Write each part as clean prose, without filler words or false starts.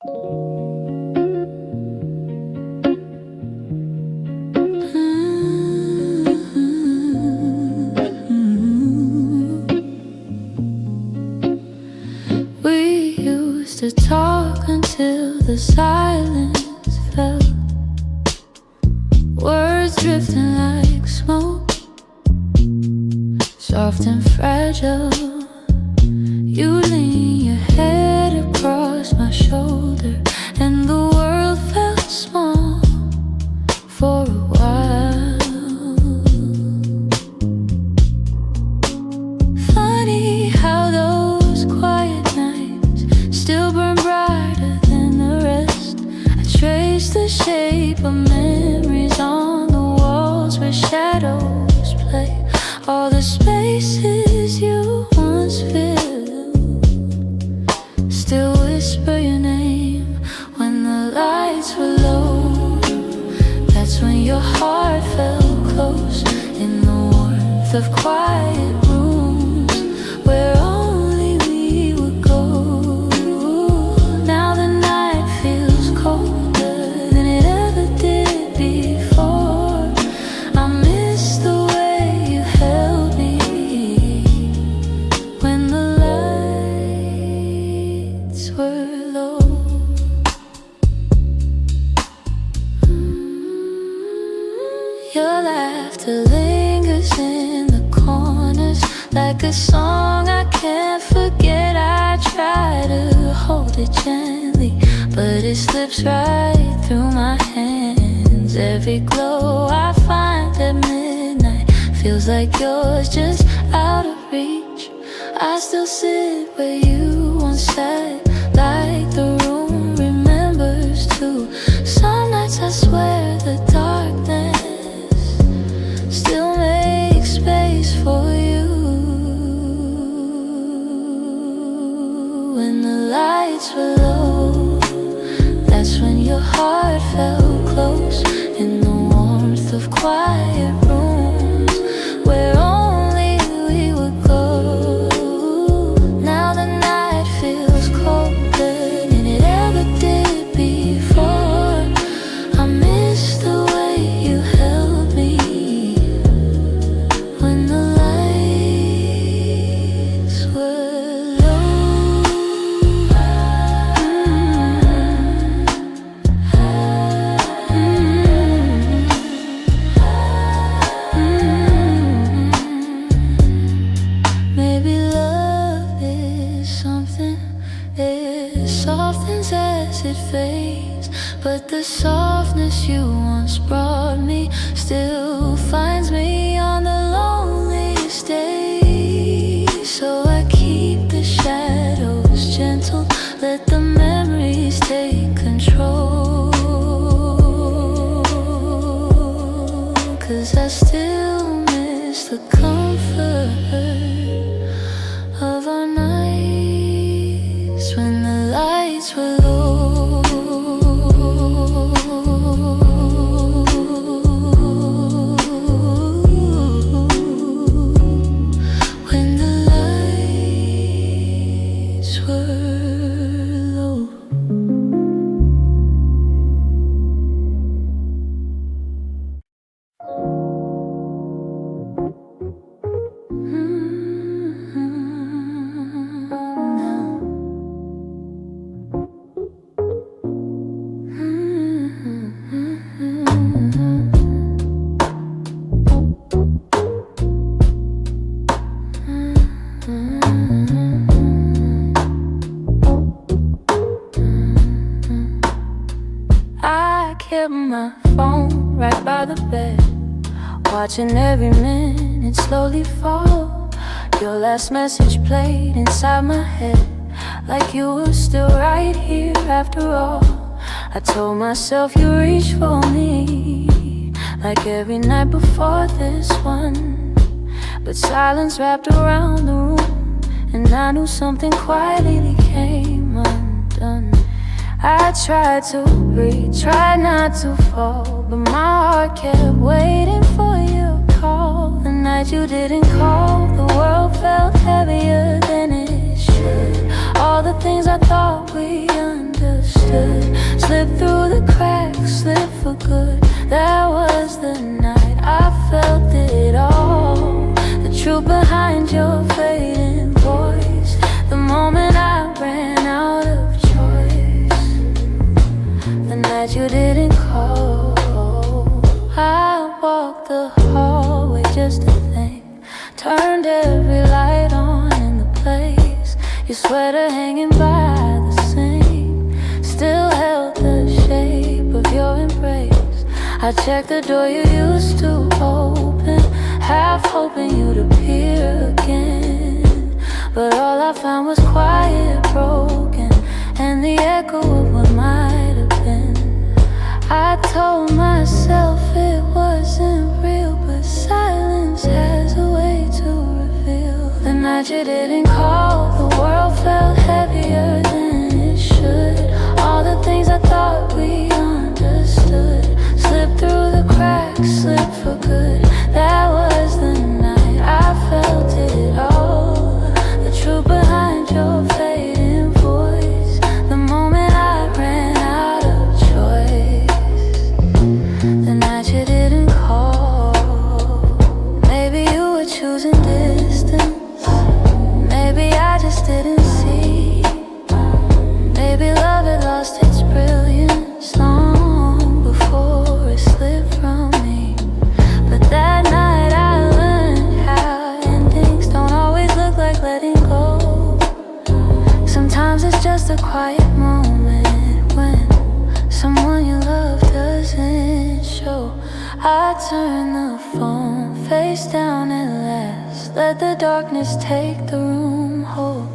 We used to talk until the silence fell, words drifting like smoke, soft and fragile. You lean your head across my shoulder, and the world felt small for a while. Funny how those quiet nights still burn brighter than the rest. I trace the shape of memories on the walls where shadows play, all the spaces you once filled. Still whisper your name when the lights were low. That's when your heart felt close in the warmth of quiet rooms where only we would go. Now the night feels colder than it ever did before. I miss the way you held me when the lights were low. Your laughter lingers in the corners like a song I can't forget. I try to hold it gently, but it slips right through my hands. Every glow I find at midnight feels like yours, just out of reach. I still sit where you once sat, like the room remembers too. Some nights I swear the darkness still makes space for you. When the lights were low, that's when your heart felt close in the warmth of quiet rooms where only we would go. Now the night feels colder than it ever did before. I miss the way you held me when the lights were low. Maybe love is something, it softens as it fades, but the softness you once brought me still finds me on the loneliest day. So I keep the shadows gentle, let the memories take control. 'Cause I still miss the comfort of our nights when the lights were low. When the lights were low. I kept my phone right by the bed, watching every minute slowly fall. Your last message played inside my head, like you were still right here after all. I told myself you reached for me, like every night before this one. But silence wrapped around the room, and I knew something quietly came undone. I tried to breathe, tried not to fall, but my heart kept waiting for your call. The night you didn't call, the world felt heavier than it should. All the things I thought we understood understood. Slipped through the cracks, slipped for good. That was the night I felt it all. The truth behind your fading voice. The moment I ran out of choice. The night you didn't call. I walked the hallway just to think. Turned every light on in the place. Your sweater hanging by the sink still held the shape of your embrace. I checked the door you used to open, half hoping you'd appear again. But all I found was quiet, broken, and the echo of what might have been. I told myself it wasn't real, but silence has a way to reveal. The night you didn't call, the world felt heavier than it should. All the things I thought we understood slipped through the cracks, slipped for good. That was the night I felt it all. The truth behind your fading voice. The moment I ran out of choice. The night you didn't call. Maybe you were choosing distance. Maybe I just didn't see. Maybe love had lost its brilliance long before it slipped from me. But that night I learned how endings don't always look like letting go. Sometimes it's just a quiet moment when someone you love doesn't show. I turn the phone face down at last. Let the darkness take the room whole.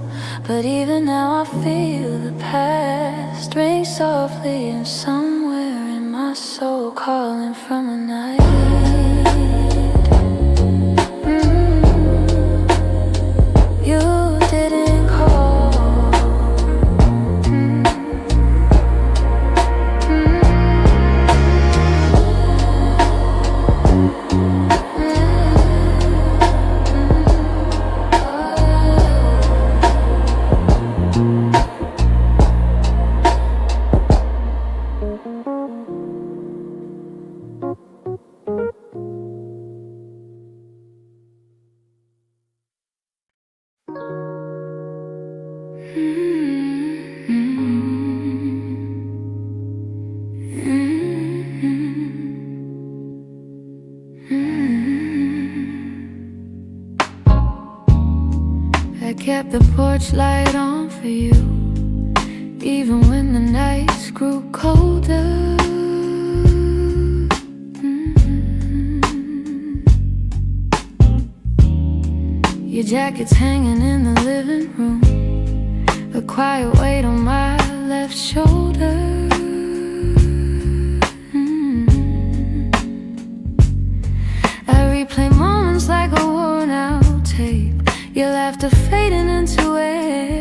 But even now I feel the past ring softly, and somewhere in my soul calling from a night. You didn't call. I kept the porch light on for you, even when the nights grew colder. Your jacket's hanging in the living room, a quiet weight on my left shoulder. I replay moments like a worn out tape, your laughter fading into air.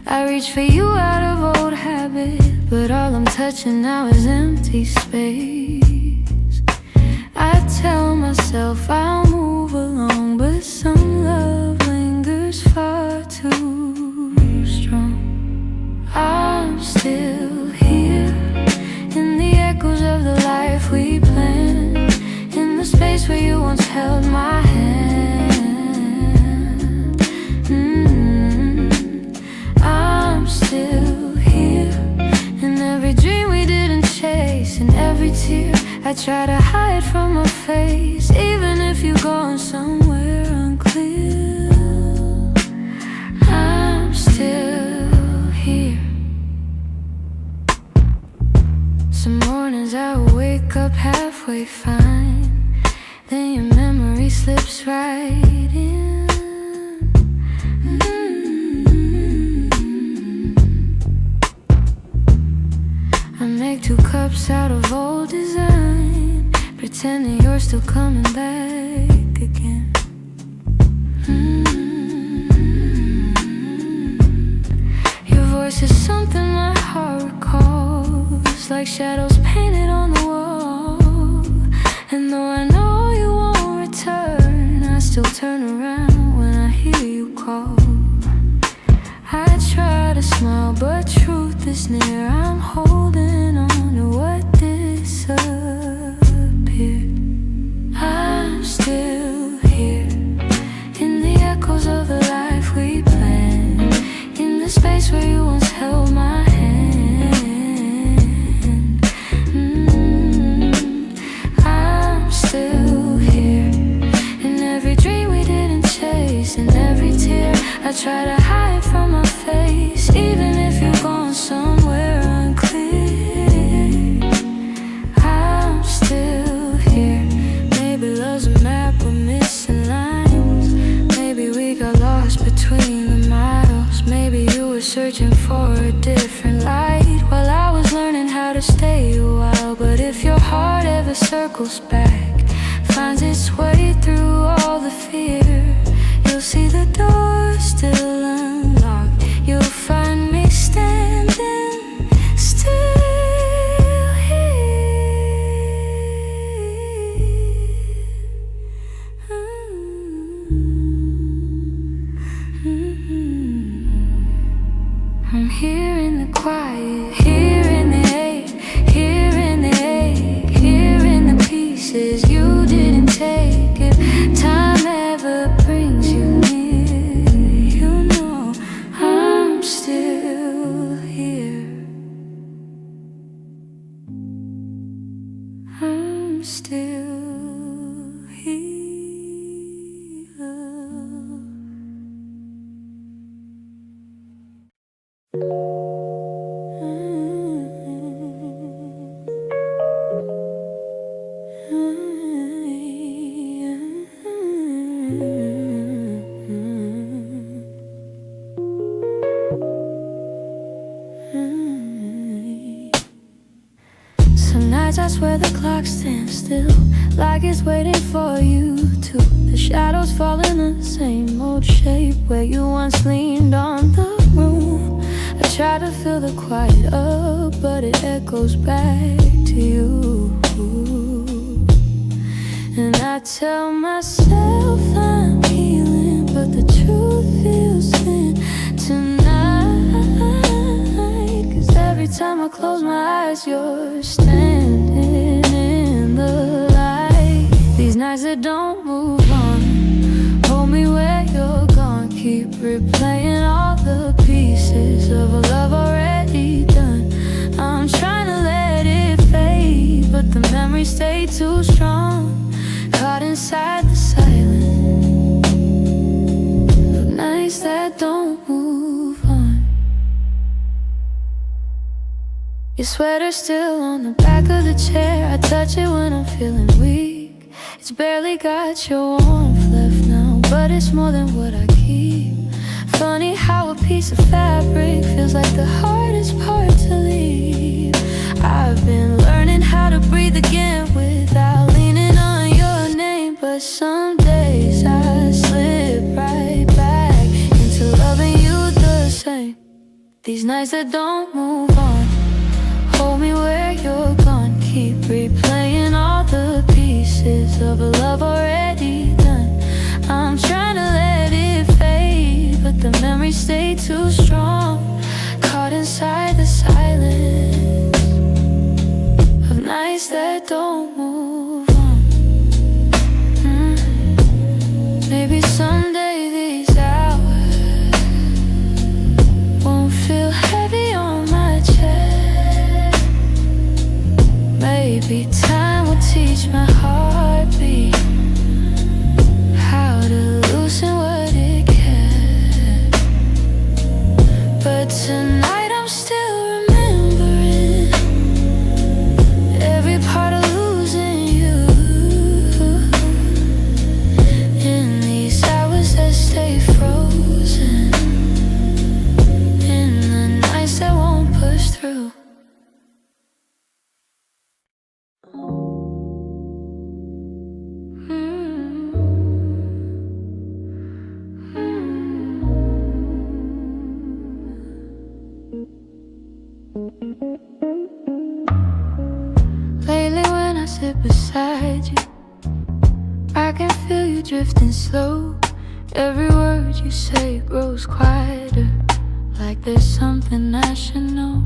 I reach for you out of old habit, but all I'm touching now is empty space. I tell myself I'll move along, but some love lingers far too strong. I'm still here in the echoes of the life we planned, in the space where you once held my hand. I'm still here in every dream we didn't chase, in every tear I try to hide from my face. Even if you're going somewhere unclear, I'm still here. Some mornings I wake up halfway fine, then your memory slips right in. I make 2 cups out of old design, pretending you're still coming back again. Your voice is something my heart recalls, like shadows painted on the wall. And though I know you won't return, I still turn around when I hear you call. I try to smile, but truth is near. I'm holding on to what disappeared. I'm still here in the echoes of the life we planned, in the space where you once held my hand. I'm still here in every dream we didn't chase, in every tear I try to hide from my face, even if you're gone somewhere unclear. I'm still here. Maybe love's a map with missing lines. Maybe we got lost between the miles. Maybe you were searching for a different light while I was learning how to stay a while. But if your heart ever circles back, finds its way through all the fear, you'll see the door still unlocked. You'll find me standing still here. I'm here in the quiet, here in the ache, here in the ache, here in the pieces you didn't take. If time ever brings you near, you know I'm still here. I'm still here. Some nights I swear the clock stands still, like it's waiting for you to. The shadows fall in the same old shape where you once leaned on the room. I try to fill the quiet up, but it echoes back to you. And I tell myself I'm healing, but the truth feels thin tonight. 'Cause every time I close my eyes, you're standing in the light. These nights that don't move on, hold me where you're gone. Keep replaying all the pieces of a love already done. I'm trying to let it fade, but the memories stay too strong. Caught inside the silence of nights that don't move on. Your sweater's still on the back of the chair. I touch it when I'm feeling weak. It's barely got your warmth left now, but it's more than what I keep. Funny how a piece of fabric feels like the hardest part to leave. I've been learning how to breathe again without leaning on your name, but some days I slip right back into loving you the same. These nights that don't move on, hold me where you're gone. Keep replaying all the pieces of a love already done. I'm trying to let it fade, but the memories stay too strong. Caught inside the silence of nights that don't move on. Maybe someday these hours won't feel heavy on my chest. Maybe time will teach my heartbeat how to loosen what it can. But tonight I'm still remembering every part of losing you. In these hours that stay frozen, in the nights that won't push through. Lately when I sit beside you, I can feel you drifting slow. Every word you say grows quieter, like there's something I should know.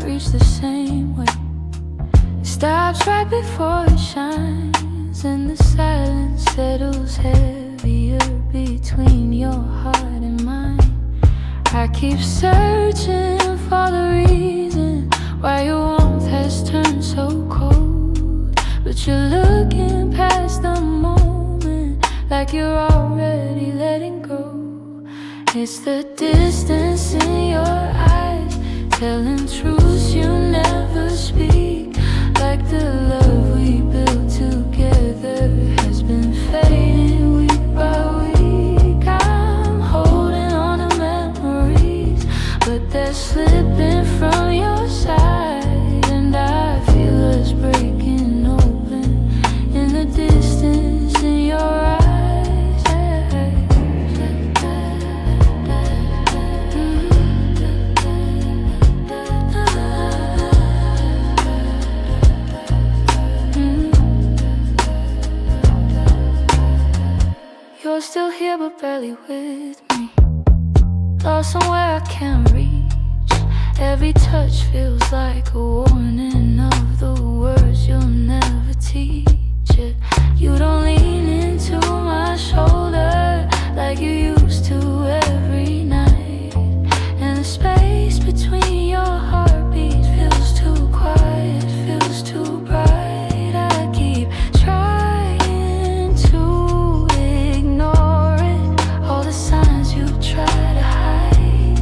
reach the same way. It stops right before it shines, and the silence settles heavier between your heart and mine. I keep searching for the reason why your warmth has turned so cold, but you're looking past the moment like you're already letting go. It's the distance in your eyes, telling truths you never speak. Like the love we built together has been fading week by week. I'm holding on to memories, but they're slipping from your side, and I feel us breaking open in the distance in your eyes. You're still here but barely with me, lost somewhere I can't reach. Every touch feels like a warning of the words you'll never teach it. You don't lean into my shoulder like you used to every night, and the space between your heartbeats feels too quiet, feels too bright. I keep trying to ignore it, all the signs you try to hide,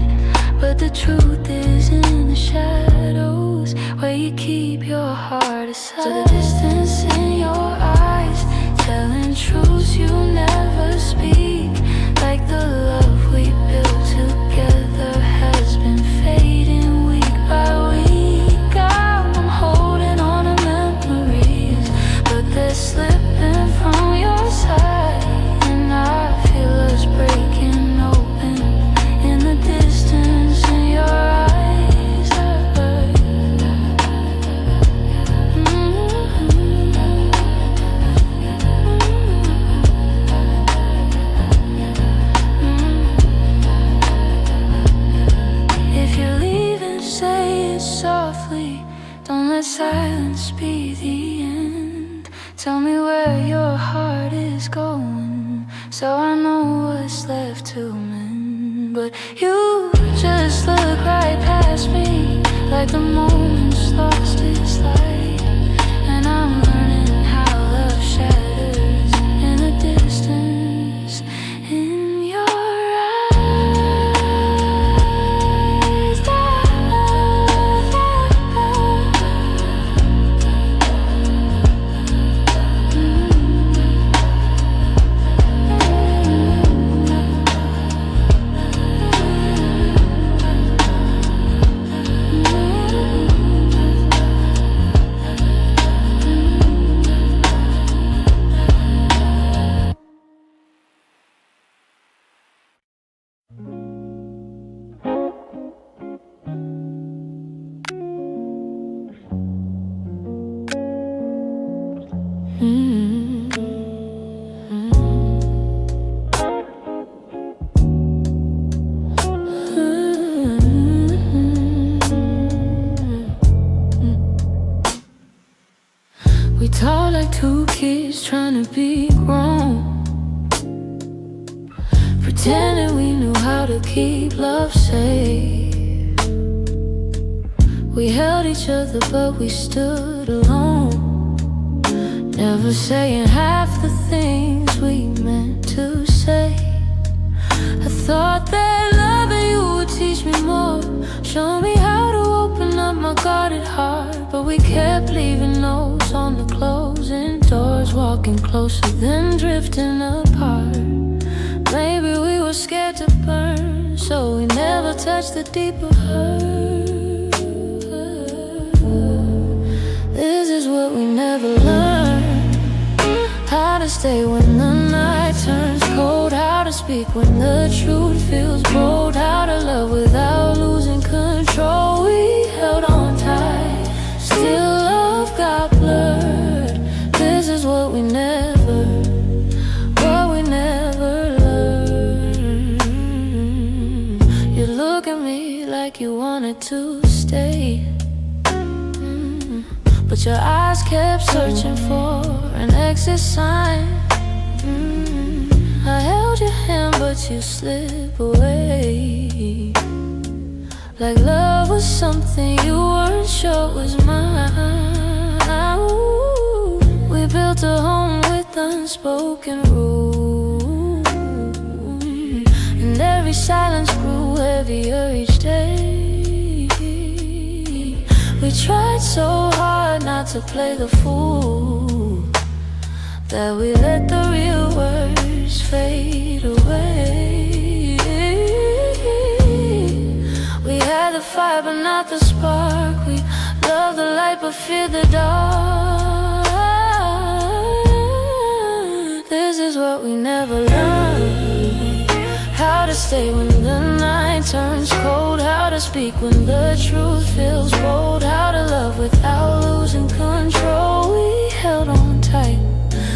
but the truth is in the shadows where you keep your heart aside. So the distance in your eyes, telling truths you never speak. Like the love we built together has been fading week by week. I'm holding on to memories, but they're slipping from your side, and I feel us breaking open in the distance in your eyes. If you're leaving, say it softly, don't let silence be the end. Tell me where your heart is going, so I know what's left to mend. But you just look right past me, like the moment's lost its light, and I'm learning how love shatters in the distance in your We talk like two kids trying to be grown, pretending we knew how to keep love safe. We held each other but we stood alone, never saying half the things we meant to say. I thought that loving you would teach me more, show me how to open up my guarded heart, but we kept leaving notes on the closing doors, walking closer then drifting apart. Maybe we were scared to burn, so we never touched the deeper hurt. This is what we never learned, how to stay when the night turns cold, how to speak when the truth feels bold, how to love without losing control. We held on tight, still love got blurred. This is what we never learned. You look at me like you wanted to stay, but your eyes kept searching for an exit sign. I held your hand, but you slipped away, like love was something you weren't sure was mine. Ooh, we built a home with unspoken rules, and every silence grew heavier each day. We tried so hard not to play the fool, that we let the real words fade away. We had the fire but not the spark. We loved the light but feared the dark. This is what we never learned: how to stay when the night turns cold, how to speak when the truth feels bold, how to love without losing control. We held on tight,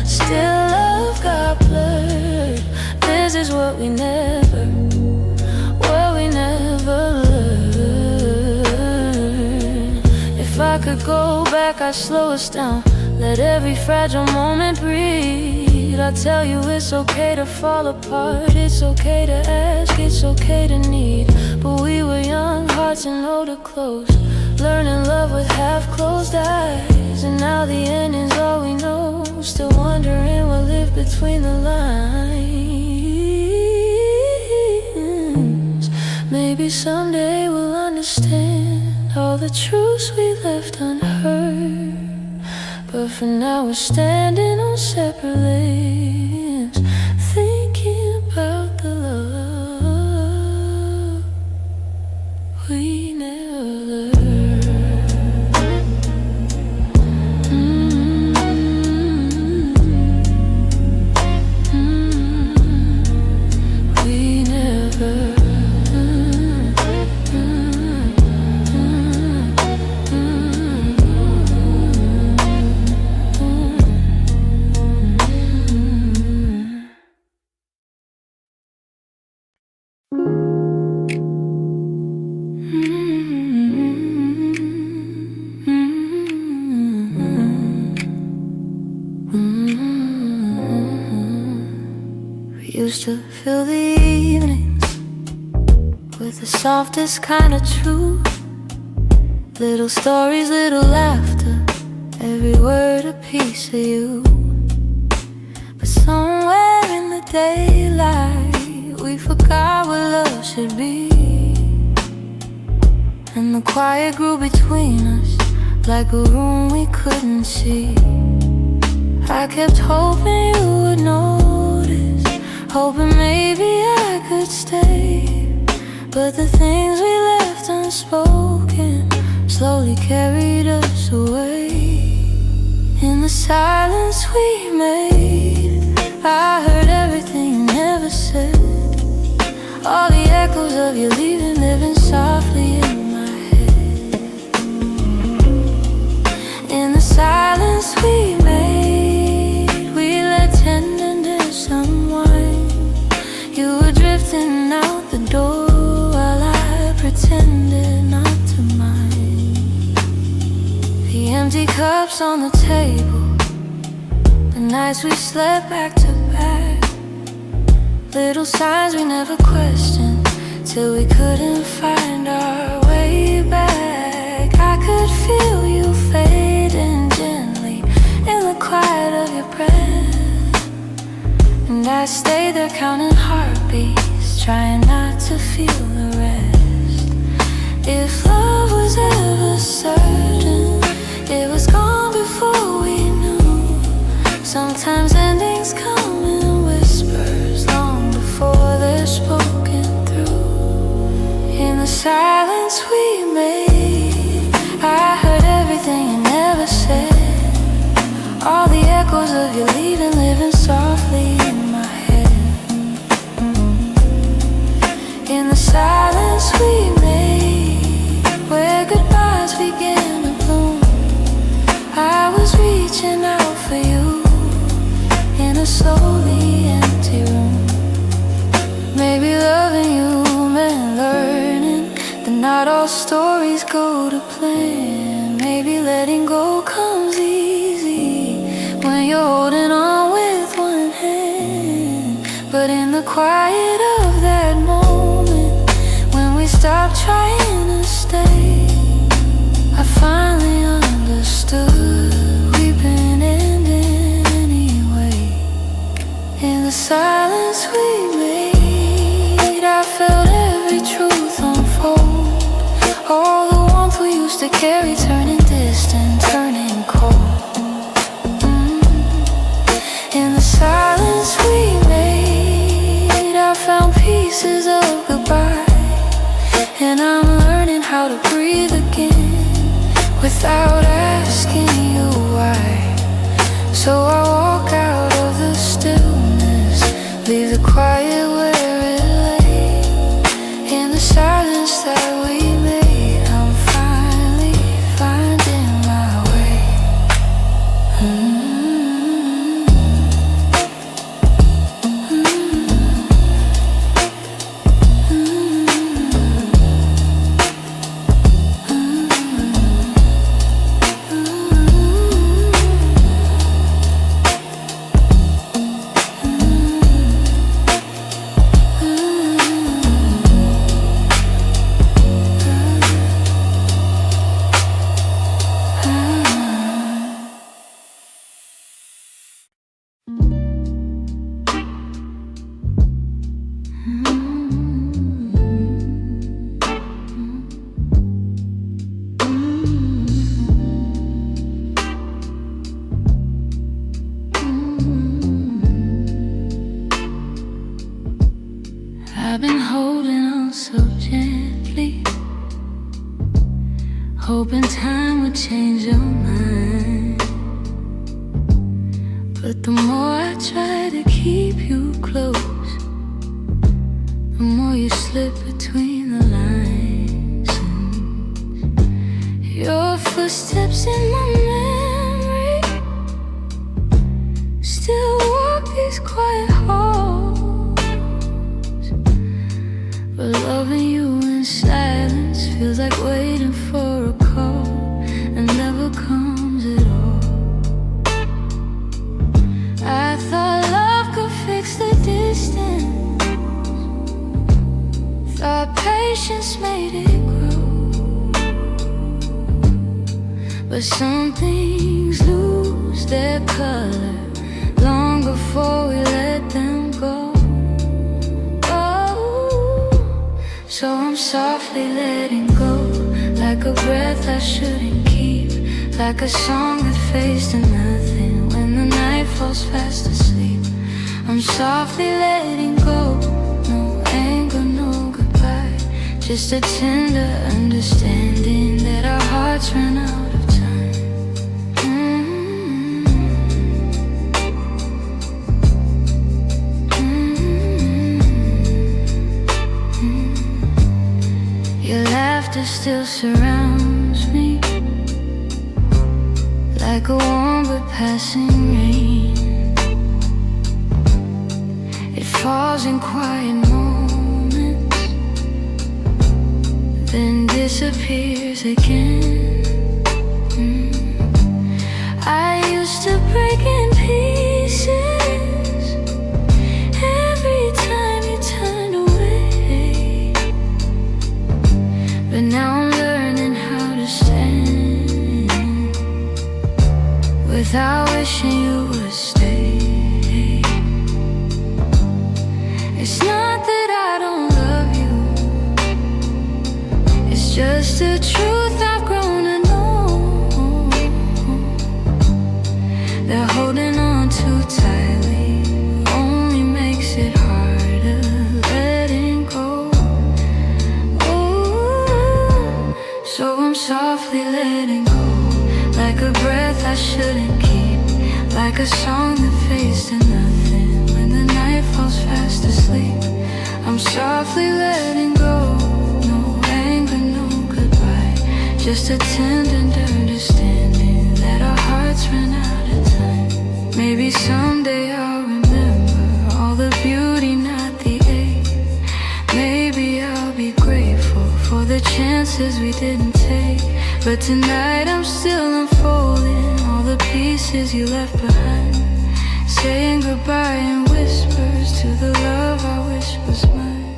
still love got blurred. This is what we never learned. If I could go back, I'd slow us down, let every fragile moment breathe. I'd tell you it's okay to fall apart, it's okay to ask, it's okay to need. But we were young hearts and older clothes, learning love with half-closed eyes. And now the ending's all we know, still wondering what lived between the lines. Maybe someday we'll understand all the truths we left unheard, but for now we're standing on separate lanes, thinking about the love we never learned. We never. We used to fill the evenings with the softest kind of truth, little stories, little laughter, every word a piece of you. But somewhere in the daylight we forgot what love should be, and the quiet grew between us like a room we couldn't see. I kept hoping you would notice, hoping maybe I could stay, but the things we left unspoken slowly carried us away. In the silence we made, I heard everything you never said, all the echoes of you leaving living softly in my head. In the silence we made, we let tenderness unwind. You were drifting out the door while I pretended not to mind. The empty cups on the table, the nights we slept back to back, little signs we never questioned till we couldn't find our way back. I could feel you fading gently in the quiet of your breath, and I stayed there counting heartbeats, trying not to feel the rest. If love was ever certain, it was gone before we knew. Sometimes endings come in whispers long before they're spoken through. In the silence we made, I heard everything you never said, all the echoes of you leaving living softly in my head. In the silence we made, where goodbyes began to bloom, I was reaching out for you in a slowly empty room. Maybe loving you meant learning that not all stories go to plan. maybe letting go comes easy when you're holding on with one hand. But in the quiet of that moment, when we stop trying to stay, I finally understood we've been ending anyway. In the silence we made, I felt every truth unfold. All the warmth we used to carry turning distant, turning cold. In the silence we made, I found pieces of goodbye, and I'm learning how to breathe again without asking you why. So I walk out of the stillness, leave the quiet where it lay. In the silence that we made, I'm finally finding my way. I've been holding on so gently, hoping time would change your mind. But the more I try to keep you close, the more you slip between the lines. Your footsteps in my memory still walk these quiet halls. But loving you in silence feels like waiting for a call that never comes at all. I thought love could fix the distance, thought patience made it grow. But some things lose their color long before we let them go. So I'm softly letting go, like a breath I shouldn't keep, like a song that fades to nothing when the night falls fast asleep. I'm softly letting go, no anger, no goodbye, just a tender understanding that our hearts ran out of time. Your laughter still surrounds me, like a warm but passing rain. It falls in quiet moments, then disappears again. I used to break in pieces every time you turned away, but now I'm learning how to stand without wishing you would stay. It's not that I don't love you, it's just the truth I've grown to know, that holding on too tightly only makes it harder letting go. Ooh, so I'm softly letting go, like a breath I shouldn't keep, like a song that fades to nothing when the night falls fast asleep. I'm softly letting go, no anger, no goodbye, just a tender understanding that our hearts ran out of time. Maybe someday I'll remember all the beauty, not the ache. Maybe I'll be grateful for the chance chances we didn't take. But tonight I'm still unfolding all the pieces you left behind, saying goodbye in whispers to the love I wish was mine.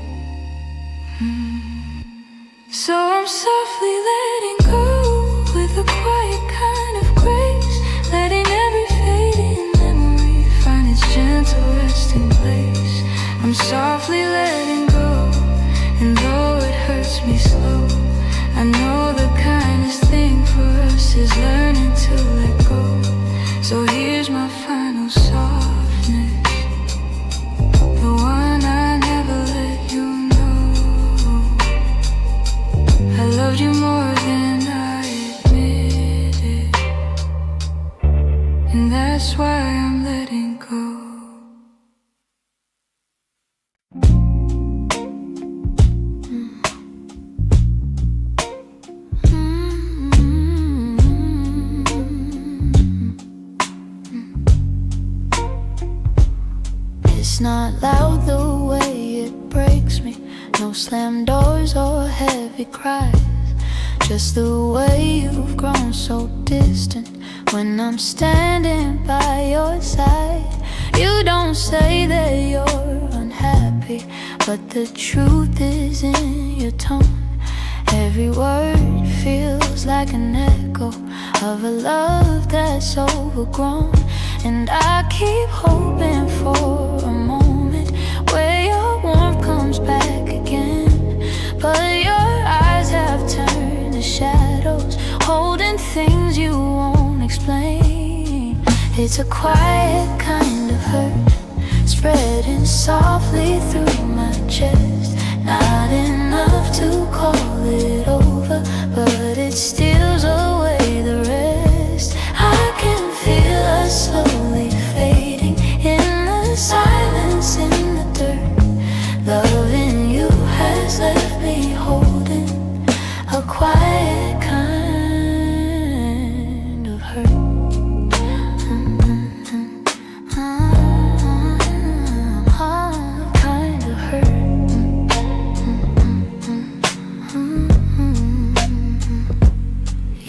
So I'm softly letting go with a quiet kind of grace, letting every fading memory find its gentle resting place. I'm softly letting go, and though it hurts me slow, I know the kindest thing for us is learning to let go. So here's my final softness, the one I never let you know. I loved you more than I admitted, and that's why I'm letting go. It's not loud the way it breaks me, no slam doors or heavy cries, just the way you've grown so distant when I'm standing by your side. You don't say that you're unhappy, but the truth is in your tone. Every word feels like an echo of a love that's overgrown. And I keep hoping for a moment where your warmth comes back again, but your eyes have turned to shadows, holding things you won't explain. It's a quiet kind of hurt, spreading softly through my chest. Not enough to call it over, but it steals away the rest. I can feel us slowly fading in the silence, in the dirt. Loving you has left me holding a quiet kind of hurt. Kind of hurt.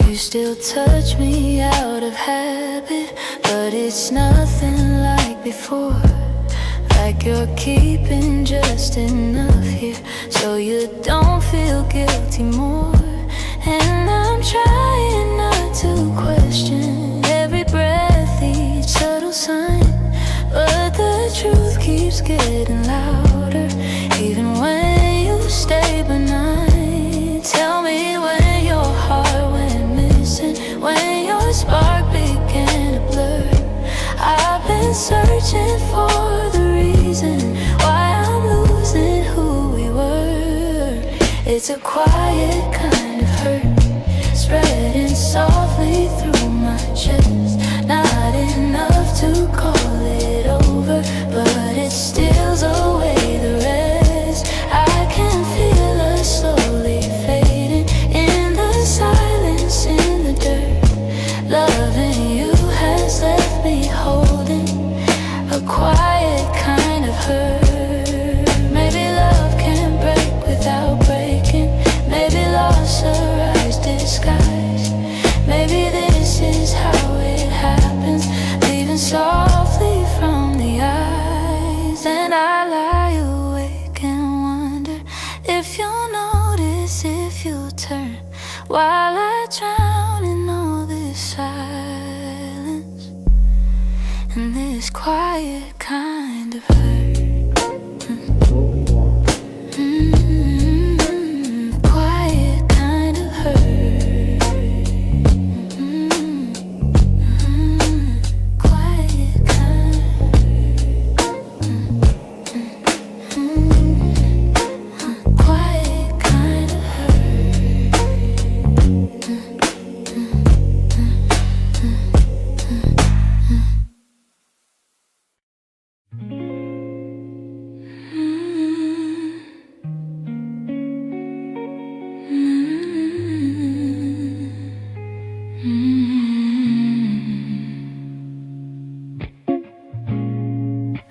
You still touch me out of habit, but it's nothing like before. Like you're keeping just enough here so you don't feel guilty more. And I'm trying not to question every breath, each subtle sign, but the truth keeps getting louder, even when you stay benign. Tell me when your heart went missing, when your spark began to blur. I've been searching for the reason why I'm losing who we were. It's a quiet kind of hurt, spreading softly through my chest. Not enough to call it over, but it steals away the rest. I can feel us slowly fading in the silence, in the dirt. Loving you has left me holding a quiet kind of hurt. Maybe love can break without breaking, maybe loss a rise disguised. Maybe this is how it happens, leaving softly from the eyes. And I lie awake and wonder if you'll notice, if you'll turn, while I drown in all this silence and this quiet kind of hurt. Quiet kind of hurt. Quiet kind of quiet kind of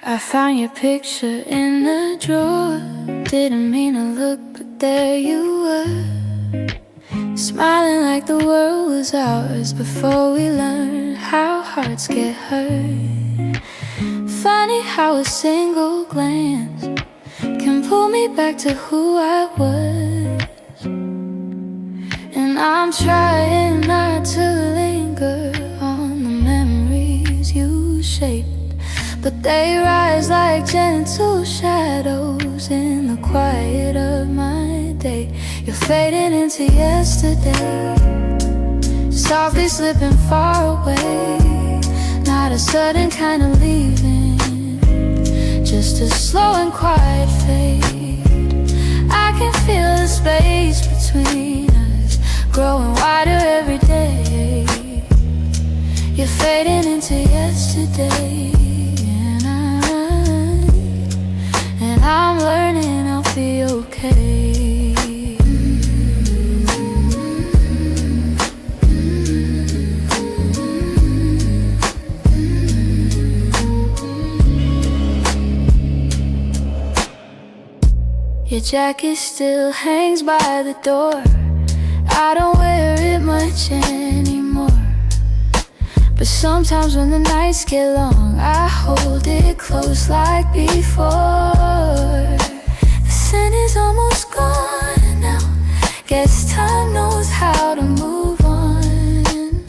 I found your picture in the drawer. Didn't mean to look, but there you were. smiling like the world was ours before we learned how hearts get hurt. Funny how a single glance can pull me back to who I was. And I'm trying not to linger on the memories you shaped, but they rise like gentle shadows in the quiet of my day. You're fading into yesterday, softly slipping far away. Not a sudden kind of leaving, just a slow and quiet fade. I can feel the space between us growing wider every day. You're fading into yesterday, and I'm learning I'll be okay. Your jacket still hangs by the door. I don't wear it much anymore, but sometimes when the nights get long, I hold it close like before. The scent is almost gone now, guess time knows how to move on.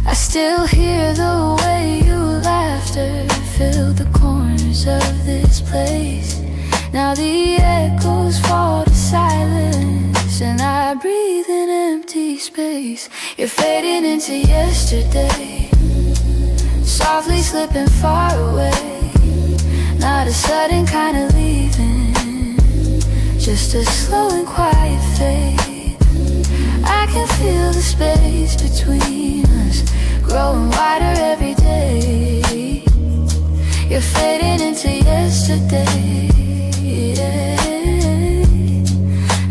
I still hear the way your laughter filled the corners of this place. Now the echoes fall to silence, and I breathe in empty space. You're fading into yesterday, softly slipping far away. Not a sudden kind of leaving, just a slow and quiet fade. I can feel the space between us growing wider every day. You're fading into yesterday,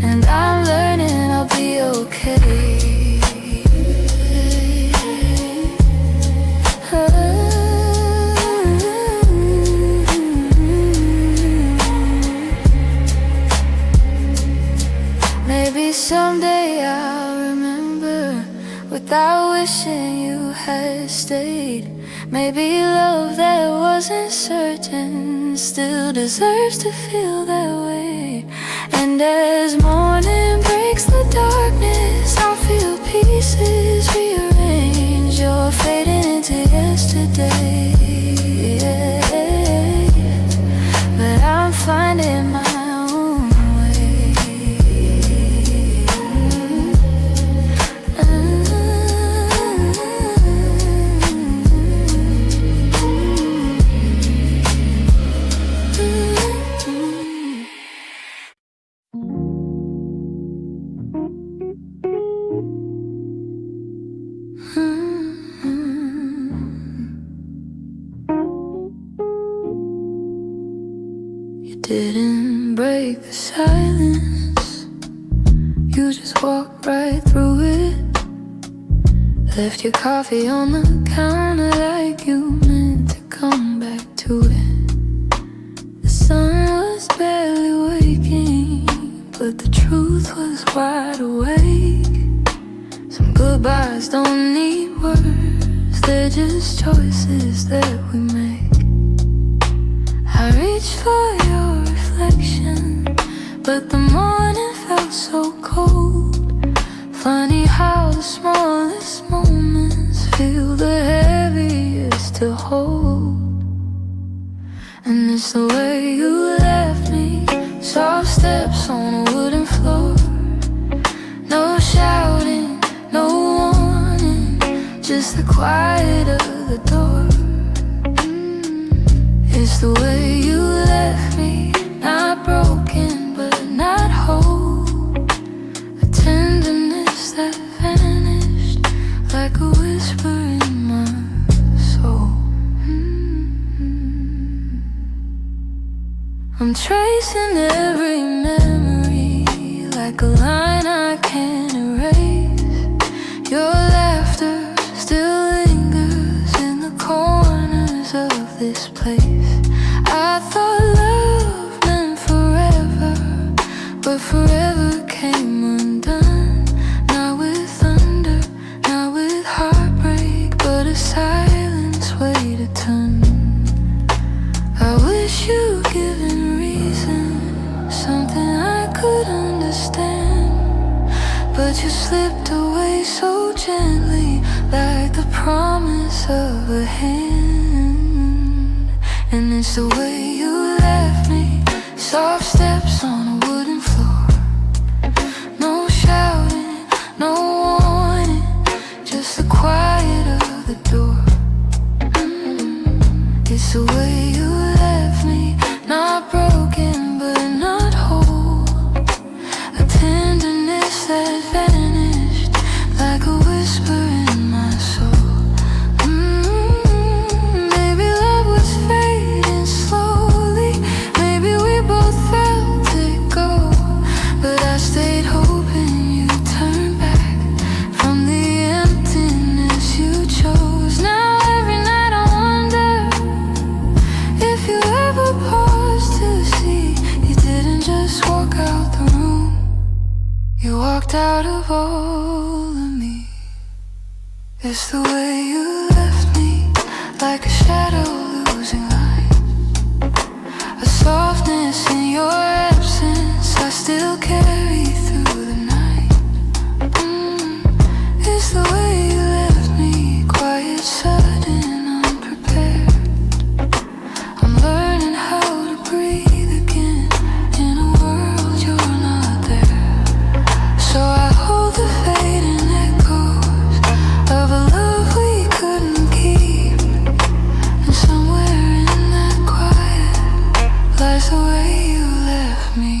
and I'm learning I'll be okay. Maybe someday I'll remember without wishing you had stayed. Maybe love that wasn't certain still deserves to feel that way. And as morning breaks the darkness, I'll feel pieces rearrange. You're fading into yesterday, but I'm finding my own way. You didn't break the silence, you just walked right through it. Left your coffee on the counter like you meant to come back to it. The sun was barely waking, but the truth was wide awake. Some goodbyes don't need words, they're just choices that we make. I reached for your reflection, but the morning felt so cold. Funny how the smallest moments feel the heaviest to hold. And it's the way you left me, soft steps on a wooden floor. No shouting, no warning, just the quiet of the door. It's the way you left me, not broken but not whole. A tenderness that vanished like a whisper in my soul. I'm tracing every memory like a line I can't erase. Your laughter still lingers in the corners of this place. I thought love meant forever, but forever came undone. but you slipped away so gently, like the promise of a hand. And it's the way you left me, soft steps on a wooden floor. No shouting, no warning, just the quiet of the door. It's the way you left me, not broken but not whole. A tenderness that vanished like a whisper in my soul. Maybe love was fading slowly, maybe we both felt it go, but I stayed hoping you'd turn back from the emptiness you chose. Now every night I wonder if you ever paused to see you didn't just walk out the room, you walked out of all of me. It's the way you left me, like a shadow losing light, a softness in your absence I still carry through the night. It's the way you left me, quiet, sudden, unprepared. I'm learning how to breathe again in a world you're not there. So I hold the fading echoes of a love we couldn't keep, and somewhere in that quiet lies the way you left me.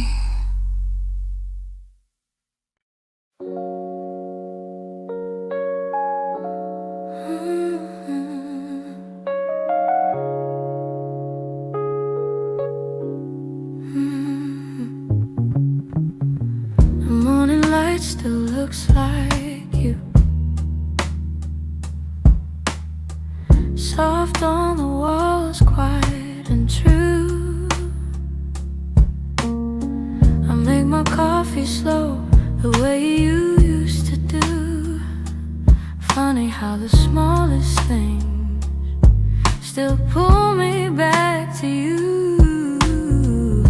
The morning light still looks like you, soft on the walls, quiet and true. I make my coffee slow, the way you used to do. Funny how the smallest things still pull me back to you.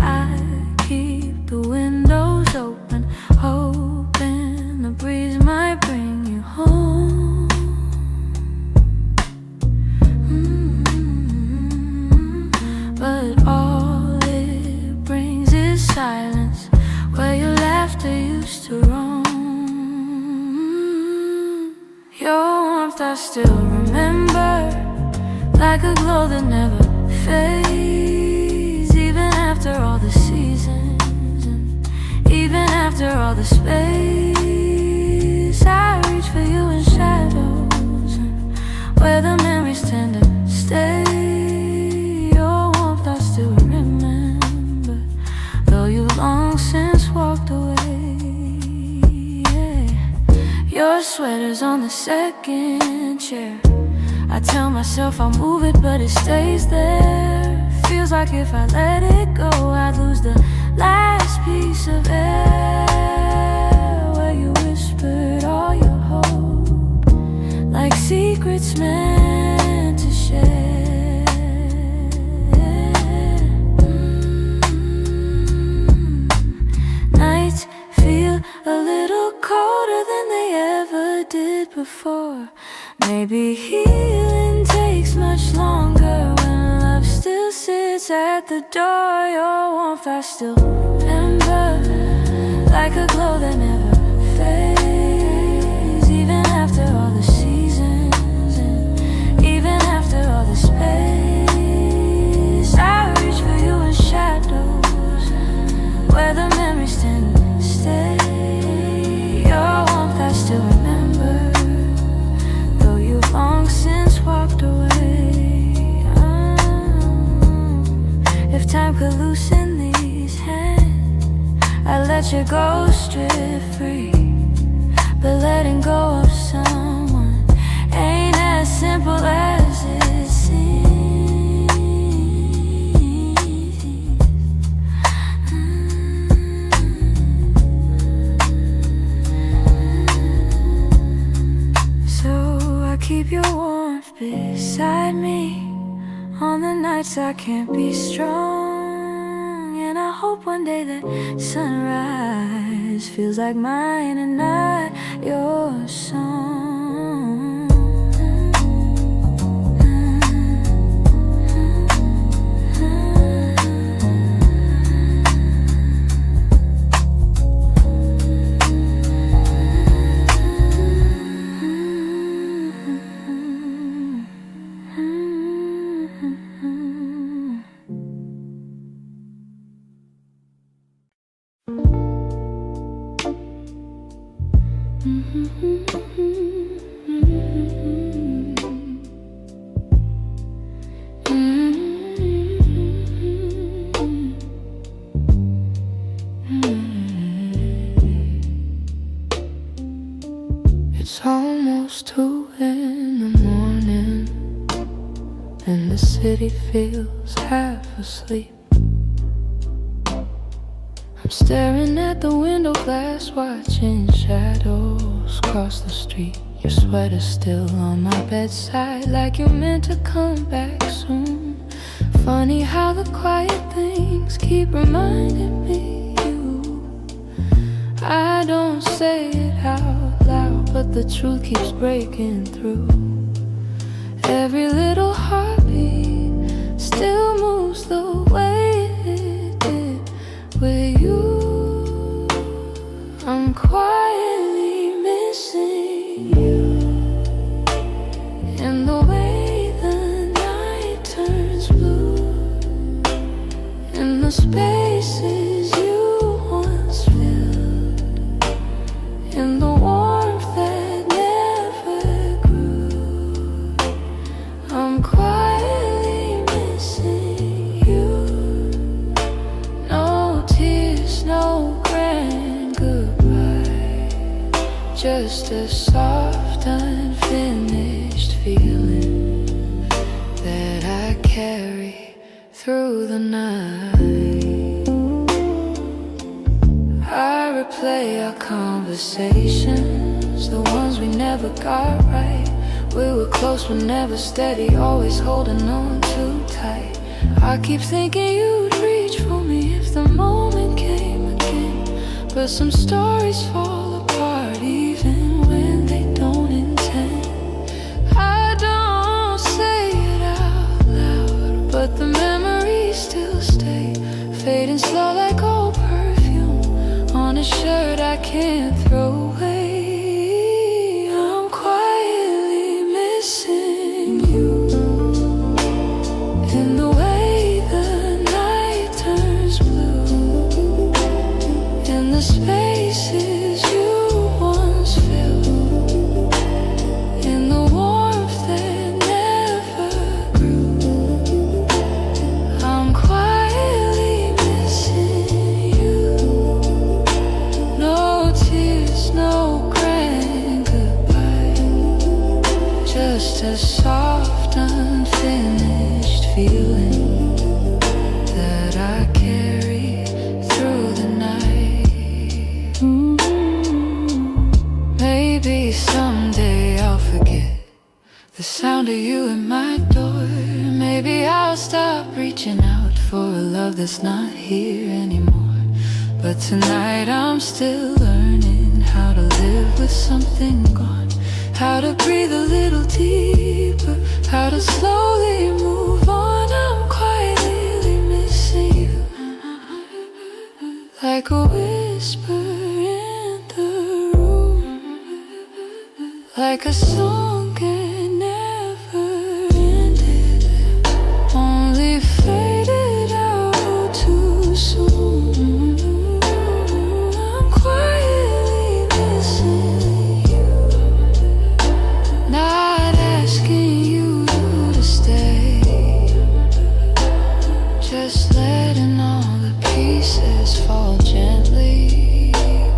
I keep the windows open, hoping the breeze might bring you home. But all it brings is silence, where your laughter used to roam. Your warmth I still remember, like a glow that never fades, even after all the seasons, and even after all the space. I reach for you in shadows, and where the memories tend to stay. Your warmth I still remember, though you long since walked away. Yeah. Your sweater's on the second chair. I tell myself I'll move it, but it stays there. Feels like if I let it go, I'd lose the last piece of air, where you whispered all your hope, like secrets meant to share. Nights feel a little colder than they ever did before. Maybe healing takes much longer when love still sits at the door. Your warmth I still remember, like a glow that never fades, even after all the seasons, and even after all the space. I reach for you in shadows, where the memories tend to stay. Your warmth I still remember, though you've long since walked away. If time could loosen these hands, I'd let you go strip free. But letting go of someone ain't as simple as it seems. So I keep your warmth beside me on the nights I can't be strong, and I hope hope one day that sunrise feels like mine and not your song. It's almost 2 in the morning, and the city feels half asleep. I'm staring at the window glass, watching shadows cross the street. Your sweater's still on my bedside, like you're meant to come back soon. Funny how the quiet things keep reminding me you. I don't say it out loud, but the truth keeps breaking through. Every little heartbeat still moves the way it did with you. I'm quietly missing you, in the way the night turns blue, in the spaces you once filled, in the warmth that never grew. I'm quietly missing you. No tears, no grand goodbye, just a soft, unfinished feeling that I carry through the night. I replay our conversations, the ones we never got right. We were close but never steady, always holding on too tight. I keep thinking you'd reach for me if the moment came again, but some stories fall apart even when they don't intend. I don't say it out loud, but the memories still stay, fading slow like old perfume on a shirt I can't throw away. I'm quietly missing you, in the way the night turns blue, in the spaces you once filled, in the warmth that never grew. I'm quietly missing you. No tears, no grand goodbye, just a soft, unfinished feeling that I carry through the night. Maybe someday I'll forget the sound of you at my door. Maybe I'll stop reaching out for a love that's not here anymore. But tonight I'm still learning how to live with something gone, how to breathe a little deeper, how to slowly move on. I'm quietly missing you, like a whisper in the room, like a song that never ended, only faded out too soon. I'm quietly missing you, not asking you to stay, just letting all the pieces fall gently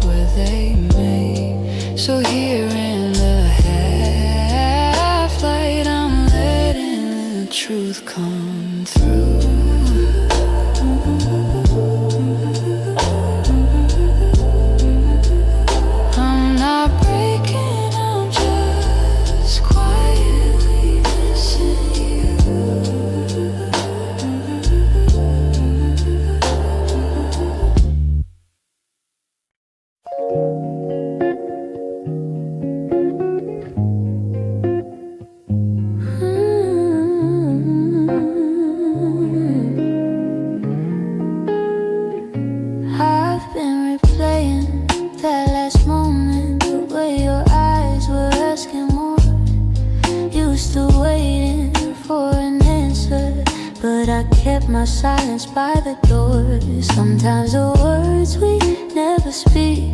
where they may. So here in the half light, I'm letting the truth come through. I'm not breaking, I'm just quietly missing you. kept my silence by the door. Sometimes the words we never speak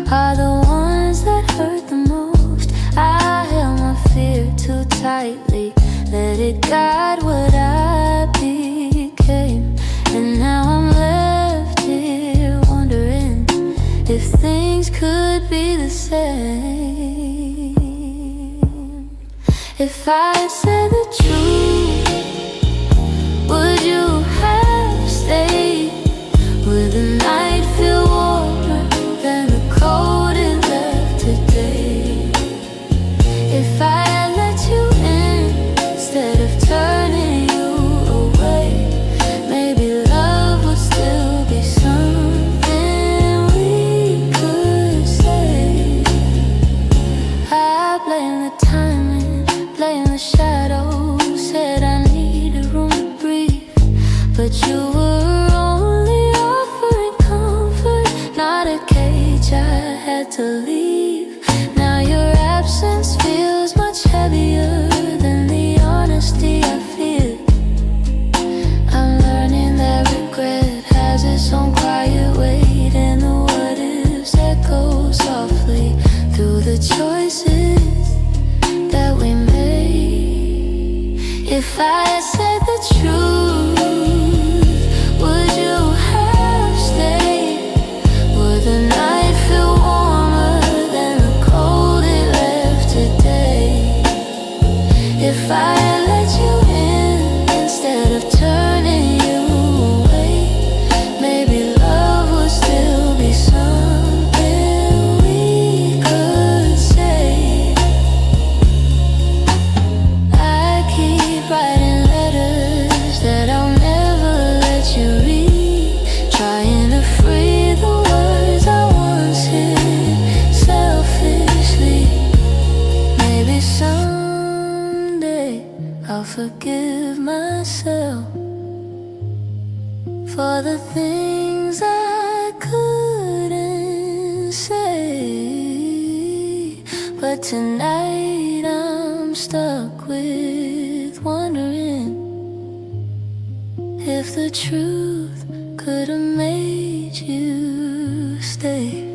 are the ones that hurt the most. I held my fear too tightly, let it guide what I became. And now I'm left here wondering if things could be the same. If I had said the truth, would you have stayed? Would the night feel warmer than the cold it left today? If I had let you in instead of turning you away, maybe love would still be something we could say. I blame the timing, blame the shadows, said I needed room to breathe, but you were only offering comfort, not a cage I had to leave. Now your absence feels much heavier than the honesty I feel. I'm learning that regret has its own quiet weight, and the what ifs echo softly through the choices that we made. If I had said the truth, would you have stayed? Would the night feel warmer than the cold it left today? If I had let you in instead of turning you away, maybe love would still be something we could say. I keep writing letters that I'll never let you read, trying to free the words I once hid selfishly. Maybe someday I'll forgive myself for the things I couldn't say. But tonight I'm stuck with wondering if the truth could have made you stay.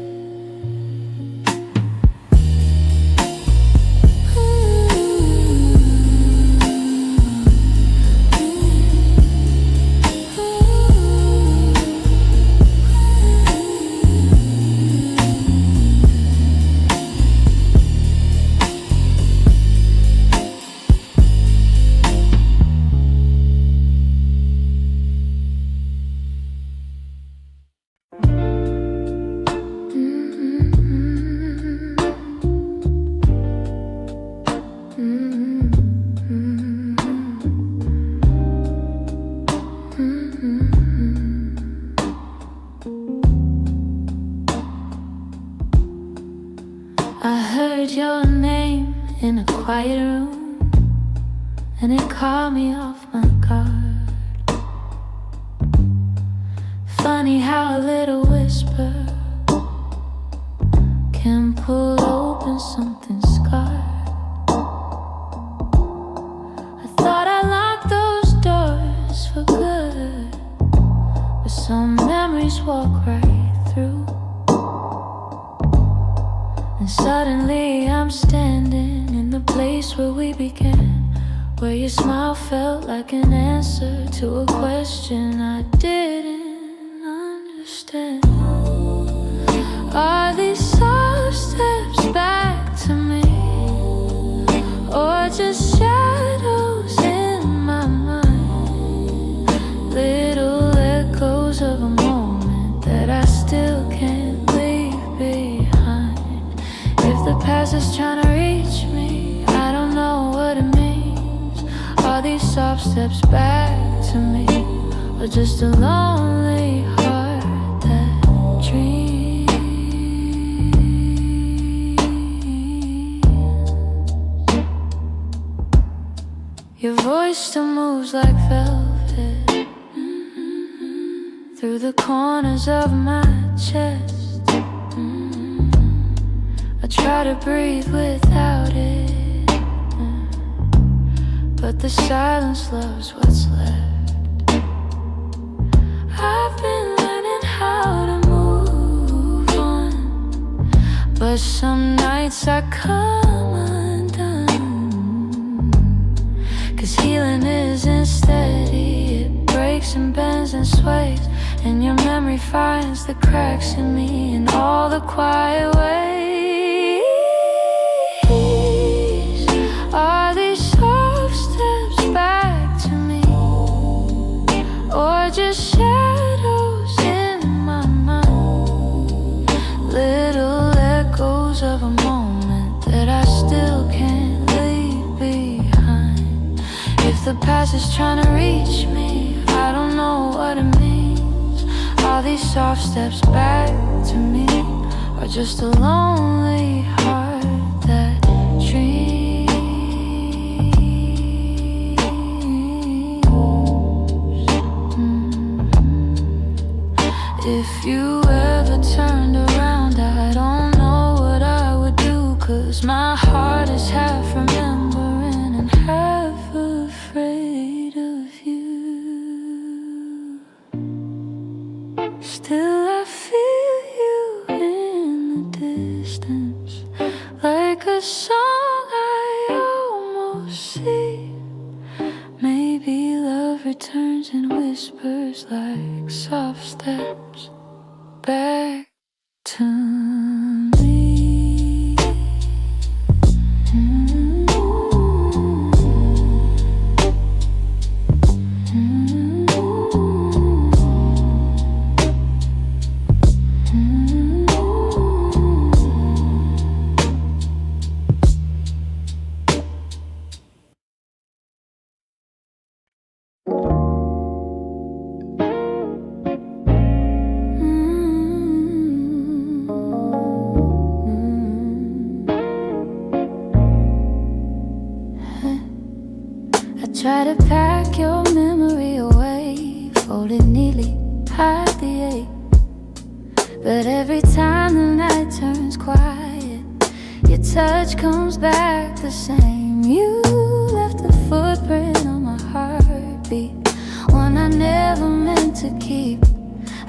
I heard your name in a quiet room, and it caught me off my guard. Funny how a little whisper can pull open something scarred. I thought I locked those doors for good, but some memories walk right through. And suddenly I'm standing in the place where we began, where your smile felt like an answer to a question I didn't understand. Are these soft steps back to me, or just shadows in my mind? Little echoes of a moment that I still can't leave behind. If the past is trying to reach me, I don't know what it means. Are these soft steps back to me, or just a lonely heart that dreams? Your voice still moves like velvet through the corners of my chest. I try to breathe without it, but the silence loves what's left. I've been learning how to move on, but some nights I come undone. 'Cause healing isn't steady, it breaks and bends and sways, and your memory finds the cracks in me in all the quiet ways. Are these soft steps back to me, or just shadows in my mind? Little echoes of a moment that I still can't leave behind. If the past is trying to reach me, I don't know what it means. Are these soft steps back to me, or just a lonely heart that dreams? If you ever turned around, I don't know what I would do, 'cause my heart is half remembering and half afraid of you. Still I feel you in the distance, like a song I almost see. Maybe love returns and whispers like soft steps back to me. Try to pack your memory away, fold it neatly, hide the ache. But every time the night turns quiet, your touch comes back the same. You left a footprint on my heartbeat, one I never meant to keep.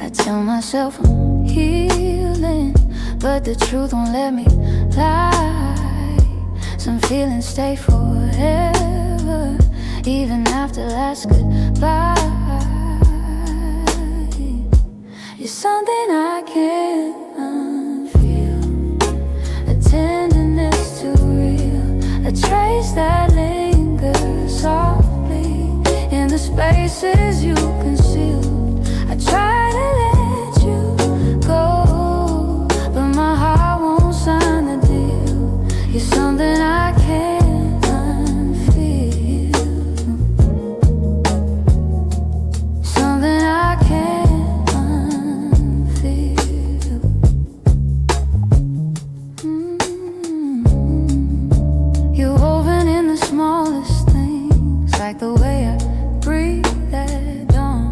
I tell myself I'm healing, but the truth won't let me lie. Some feelings stay forever, even after last goodbye. You're something I can't unfeel, a tenderness too real, a trace that lingers softly in the spaces you concealed. I try to let you go, but my heart won't sign the deal. You're something I can't. Like the way I breathe at dawn,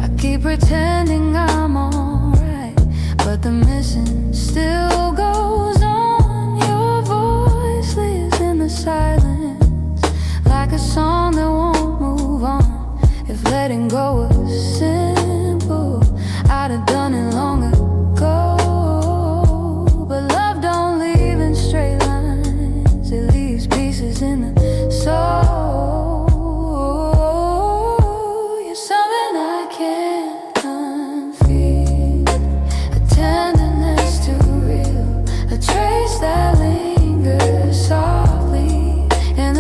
I keep pretending I'm alright, but the missing still goes on. Your voice lives in the silence, like a song that won't move on. If letting go was simple, I'd have done it long ago. But love don't leave in straight lines, it leaves pieces in the soul.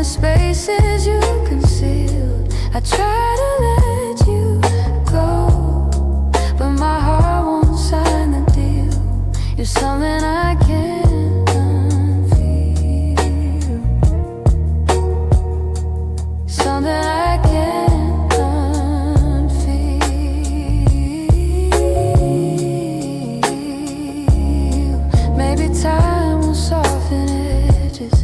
Spaces you concealed, I try to let you go, but my heart won't sign the deal. You're something I can't unfeel, something I can't unfeel. Maybe time will soften edges,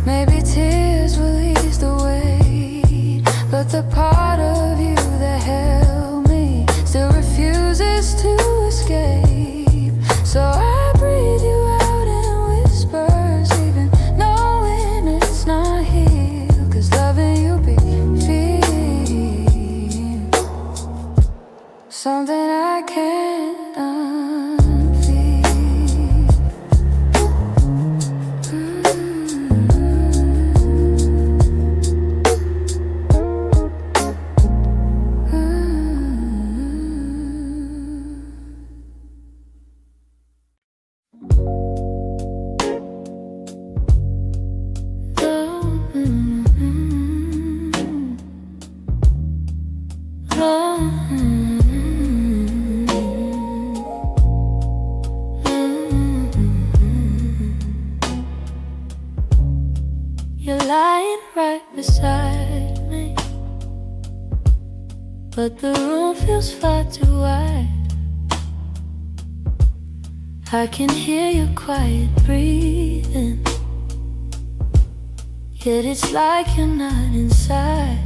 maybe tears will ease the weight, but the part of You're lying right beside me, but the room feels far too wide. I can hear your quiet breathing, yet it's like you're not inside.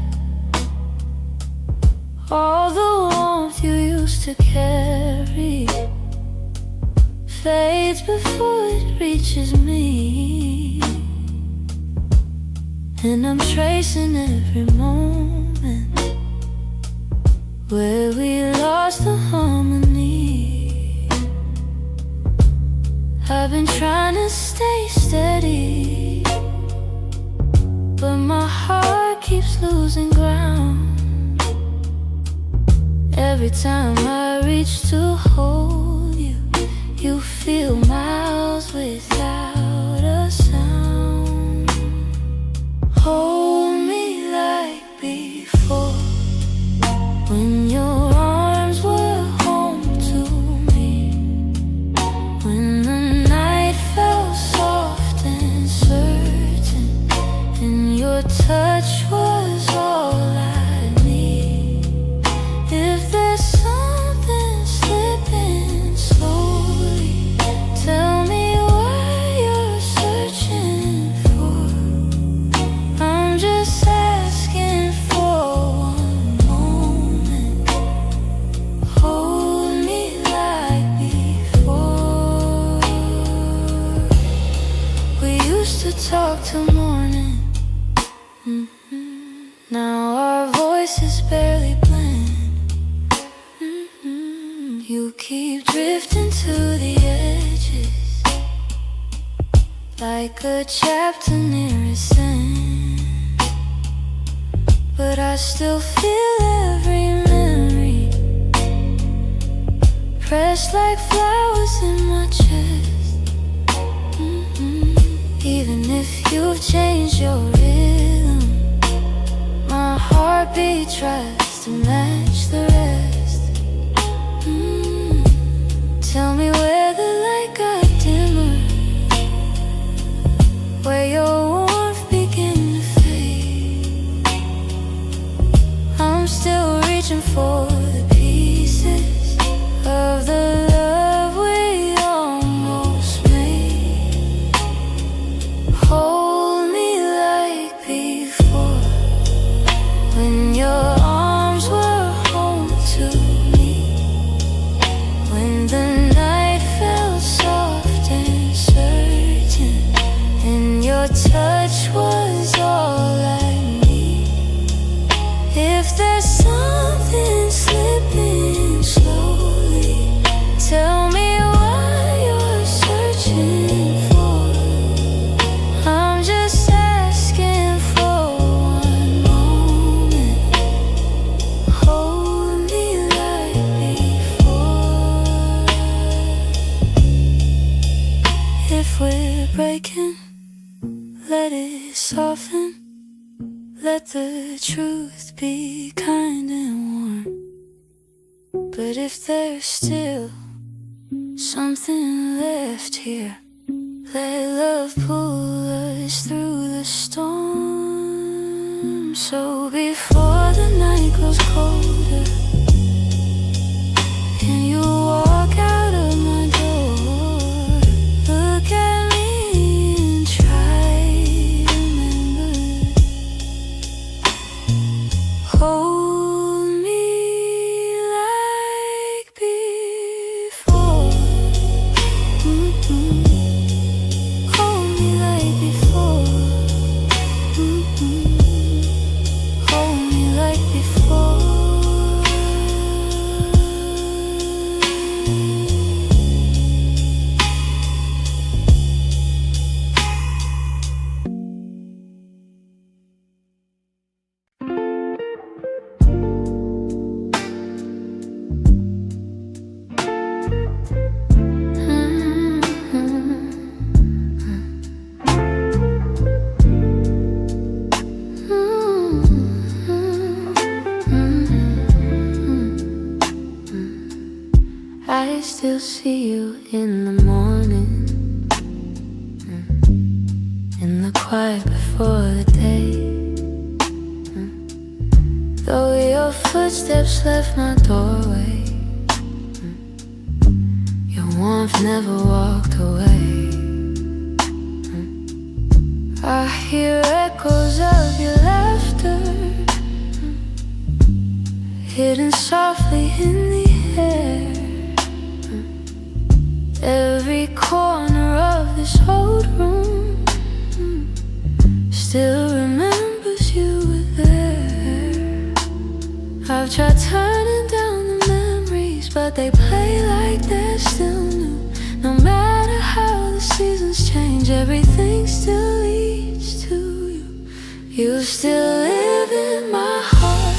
All the warmth you used to carry fades before it reaches me, and I'm tracing every moment where we lost the harmony. I've been trying to stay steady, but my heart keeps losing ground. Every time I reach to hold you, you feel miles without a sound. Hold me like before, when your arms were home to me, when the night felt soft and certain, and your touch was all I need. If there's something slipping slowly, tell me what you're searching for. I'm just asking for one moment. Hold me like before. We used to talk till morning. Now our voices barely blend. You keep drifting to the edges, like a chapter near its end, but I still feel every memory pressed like flowers in my chest. Even if you've changed your rhythm, my heartbeat tries to match the rest. Tell me where the light got dimmer, where your warmth began to fade. I'm still reaching for the pieces of the love we almost made. Hold me like before, when your arms were home to me, when the night felt soft and certain, and your touch was all I need. If there's something slipping slowly, tell me what you're searching for. I'm just asking for one moment. Hold me like before. If we're breaking, let it soften. Let the truth be kind and warm. But if there's still something left here, let love pull us through the storm. So before the night grows colder and you walk out of my door, look at me and try to remember. Hold me like before. Hold me like before. Hold me like before. quiet before the day. Though your footsteps left my doorway, your warmth never walked away. I hear echoes of your laughter, hidden softly in the air. Every corner of this old room still remembers you were there. I've tried turning down the memories, but they play like they're still new. No matter how the seasons change, everything still leads to you. You still live in my heart,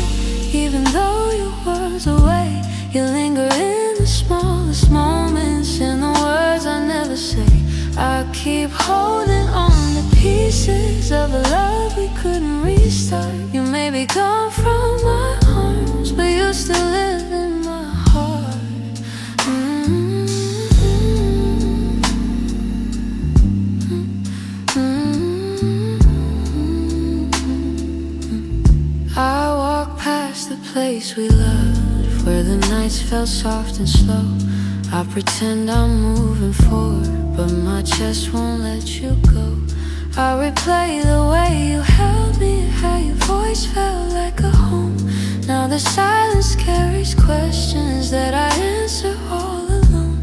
even though your world's away. You linger in the smallest moments, in the words I never say. I keep holding on to pieces of a love we couldn't restart. You may be gone from my arms, but you still live in my heart. I walk past the place we loved, where the nights felt soft and slow. I pretend I'm moving forward, but my chest won't let you go. I replay the way you held me, how your voice felt like a home. Now the silence carries questions that I answer all alone.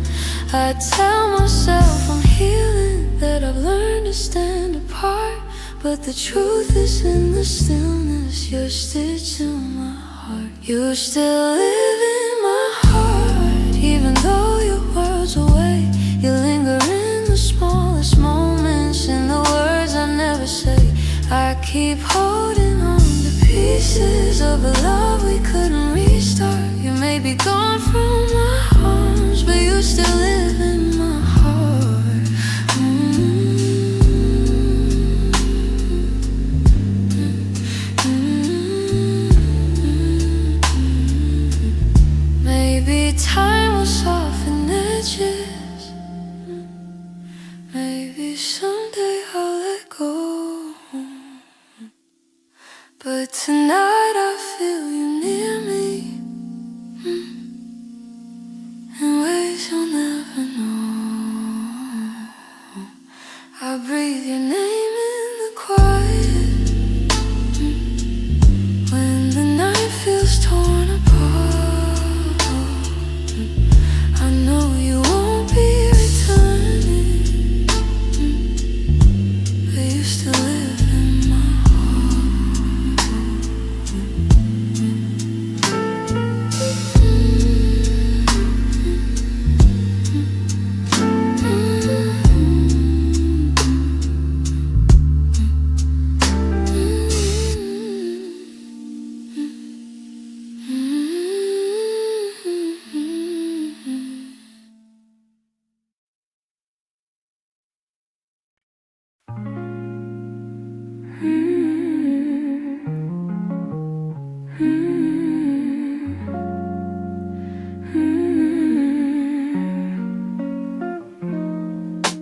I tell myself I'm healing, that I've learned to stand apart, but the truth is in the stillness. You're stitched in my heart. You still live in my heart, even though your world's away. You linger in the smallest moments, in the words I never say. I keep holding on to pieces of a love we couldn't restart. You may be gone from my arms, but you still live in my heart. Maybe time will soften edges, maybe someday I'll let go. But tonight I feel you near me, in ways you'll never know. I breathe your name in the quiet, when the night feels torn apart. I know you won't be returning, but you still live in my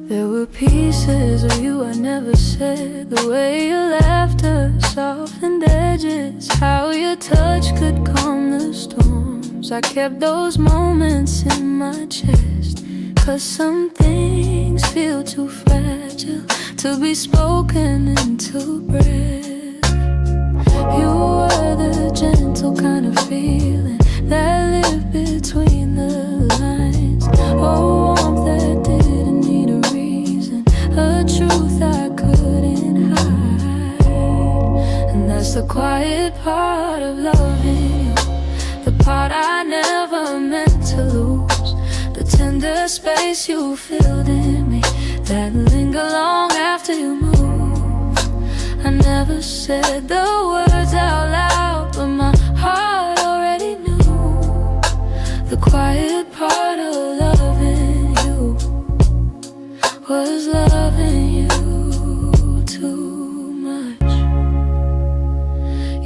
There were pieces of you I never said, the way your laughter softened edges, how your touch could calm the storms. I kept those moments in my chest, 'cause some things feel too fragile to be spoken into breath. You were the gentle kind of feeling that lived between the lines. Oh, warmth that didn't need a reason, a truth I couldn't hide. And that's the quiet part of loving you, the part I never meant to lose, the tender space you filled in me that linger long after you move. I never said the words out loud, but my heart already knew. The quiet part of loving you was loving you too much.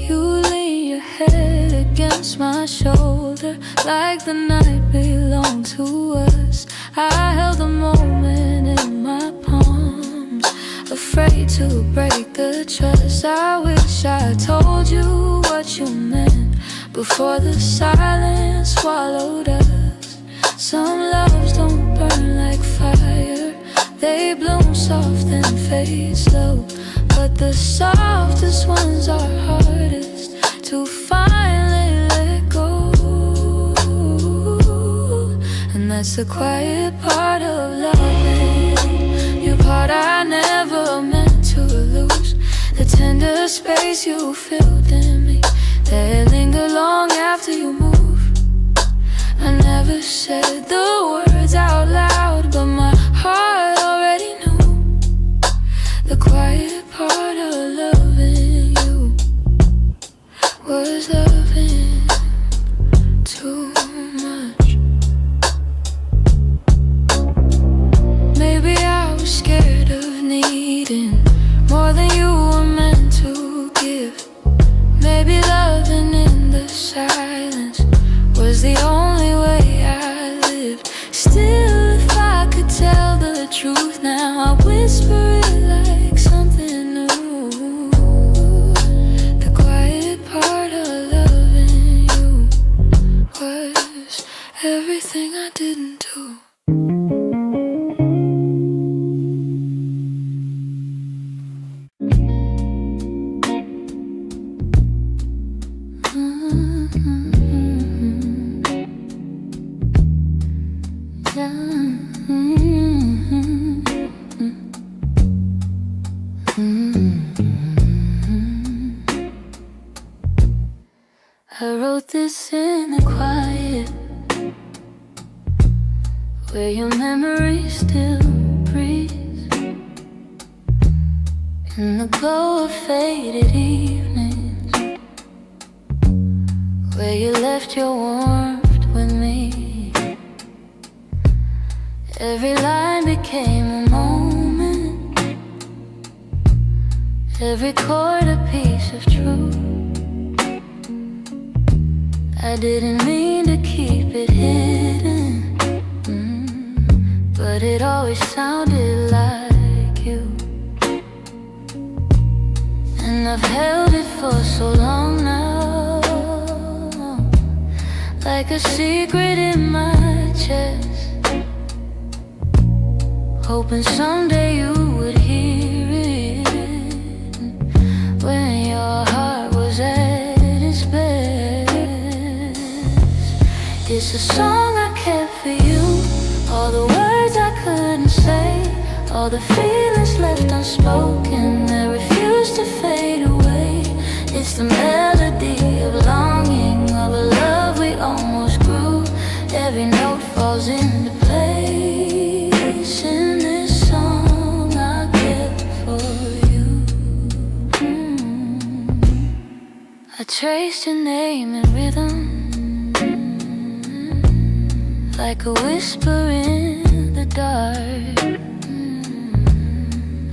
You lean your head against my shoulder like the night belonged to us. I held the moment in my palms afraid to break the trust. I wish I told you what you meant before the silence swallowed us. Some loves don't burn like fire, they bloom soft and fade slow. But the softest ones are hardest to finally let go. And that's the quiet part of loving you, part I never meant to lose. The tender space you filled in me that linger long after you move. I never said the words out loud, but my heart already knew. The quiet part of loving you was loving too much. Maybe I was scared of needing more than you were meant to give. Maybe loving in the silence was the only way I lived. Still, if I could tell the truth now, I whisper it like something new. The quiet part of loving you was everything I didn't do. I wrote this in the quiet, where your memory still breathes, in the glow of faded evenings, where you left your warmth with me. Every line became a moment, every chord a piece of truth. I didn't mean to keep it hidden, but it always sounded like you. And I've held it for so long now, like a secret in my chest, hoping someday you would hear it when your heart was at its best. It's a song I kept for you, all the words I couldn't say, all the feelings left unspoken that refuse to fade away. It's the melody of longing, of a love we almost grew. Every note falls into place in this song I kept for you. I traced your name in rhythm, like a whisper in the dark.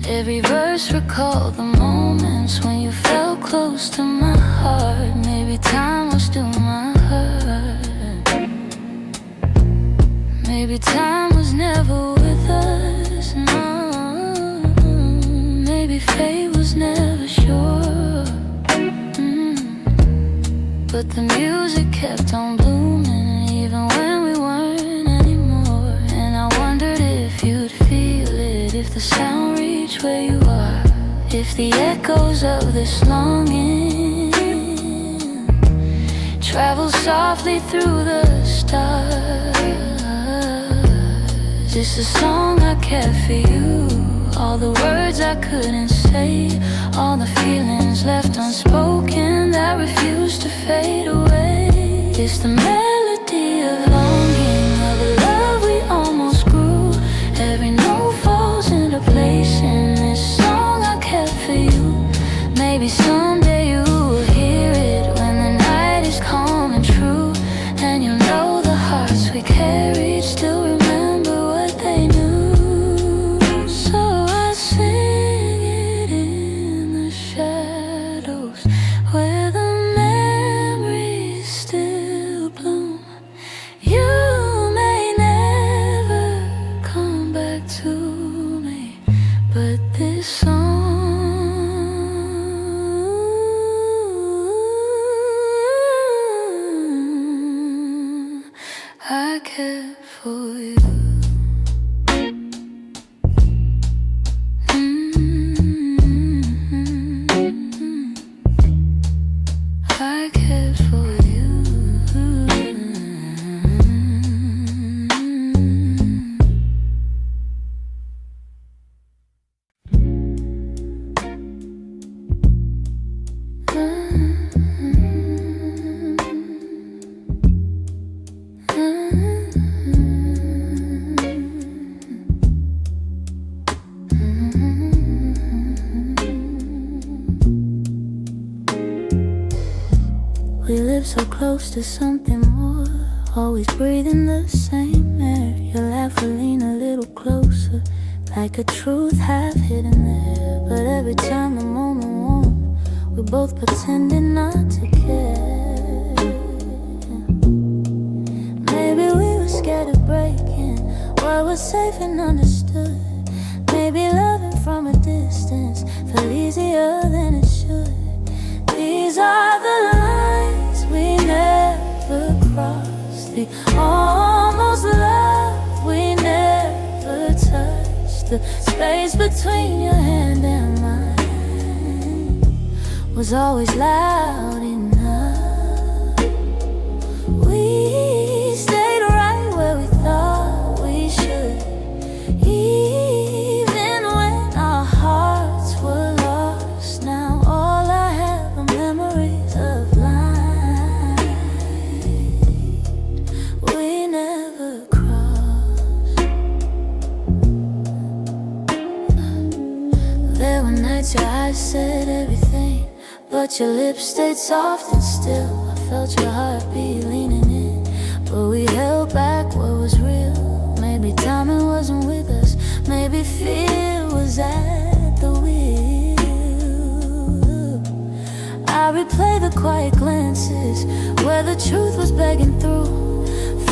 Every verse recalled the moments when you felt close to my heart. Maybe time was still my heart. Maybe time was never with us, no. Maybe fate was never sure. But the music kept on blooming, even when we weren't anymore. And I wondered if you'd feel it, if the sound reached where you are, if the echoes of this longing travel softly through the stars. It's a song I kept for you, all the words I couldn't say, all the feelings left unspoken that refuse to fade away. It's the melody of longing, of a love we almost grew. Every note falls into place in this song I kept for you. Maybe someday you will hear it when the night is calm and true, and you'll know the hearts we carried still remember what they knew. So I sing it in the shadows, where the memories still bloom. You may never come back to me, but this this song. I care for you. I care for you. We live so close to something more, always breathing the same air. Your laugh will lean a little closer, like a truth half hidden there. But every time the moment warm, we're both pretending not to care. Maybe we were scared of breaking what was safe and understood. Maybe loving from a distance felt easier than it should. These are the lines we never crossed, the almost love we never touched. The space between your hand and mine was always loud enough. We stayed right where we thought we should, even when our hearts were lost. Now all I have are memories of lines we never crossed. There were nights your eyes said everything, but your lips stayed soft and still. I felt your heartbeat leaning in, but we held back what was real. Maybe timing wasn't with us, maybe fear was at the wheel. I replay the quiet glances where the truth was begging through.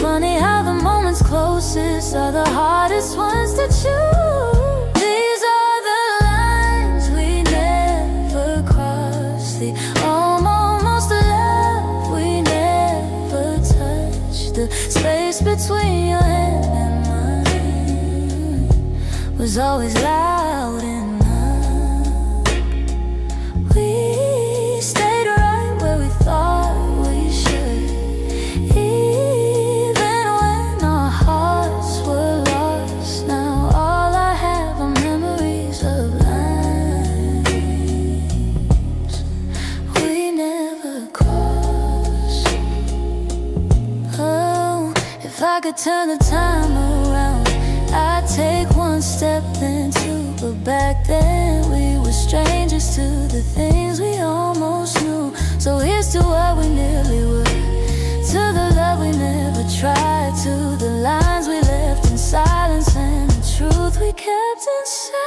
Funny how the moments closest are the hardest ones to choose. These are the lines we never crossed, the almost love we never touched. The space between your hand and mine was always loud enough. We stayed right where we thought we should, even when our hearts were lost. Now all I have are memories of lines we never crossed. Oh, if I could turn the time around, I'd take one step then two. But back then we were strangers to the things we almost knew. So here's to what we nearly were, to the love we never tried, to the lines we left in silence and the truth we kept inside.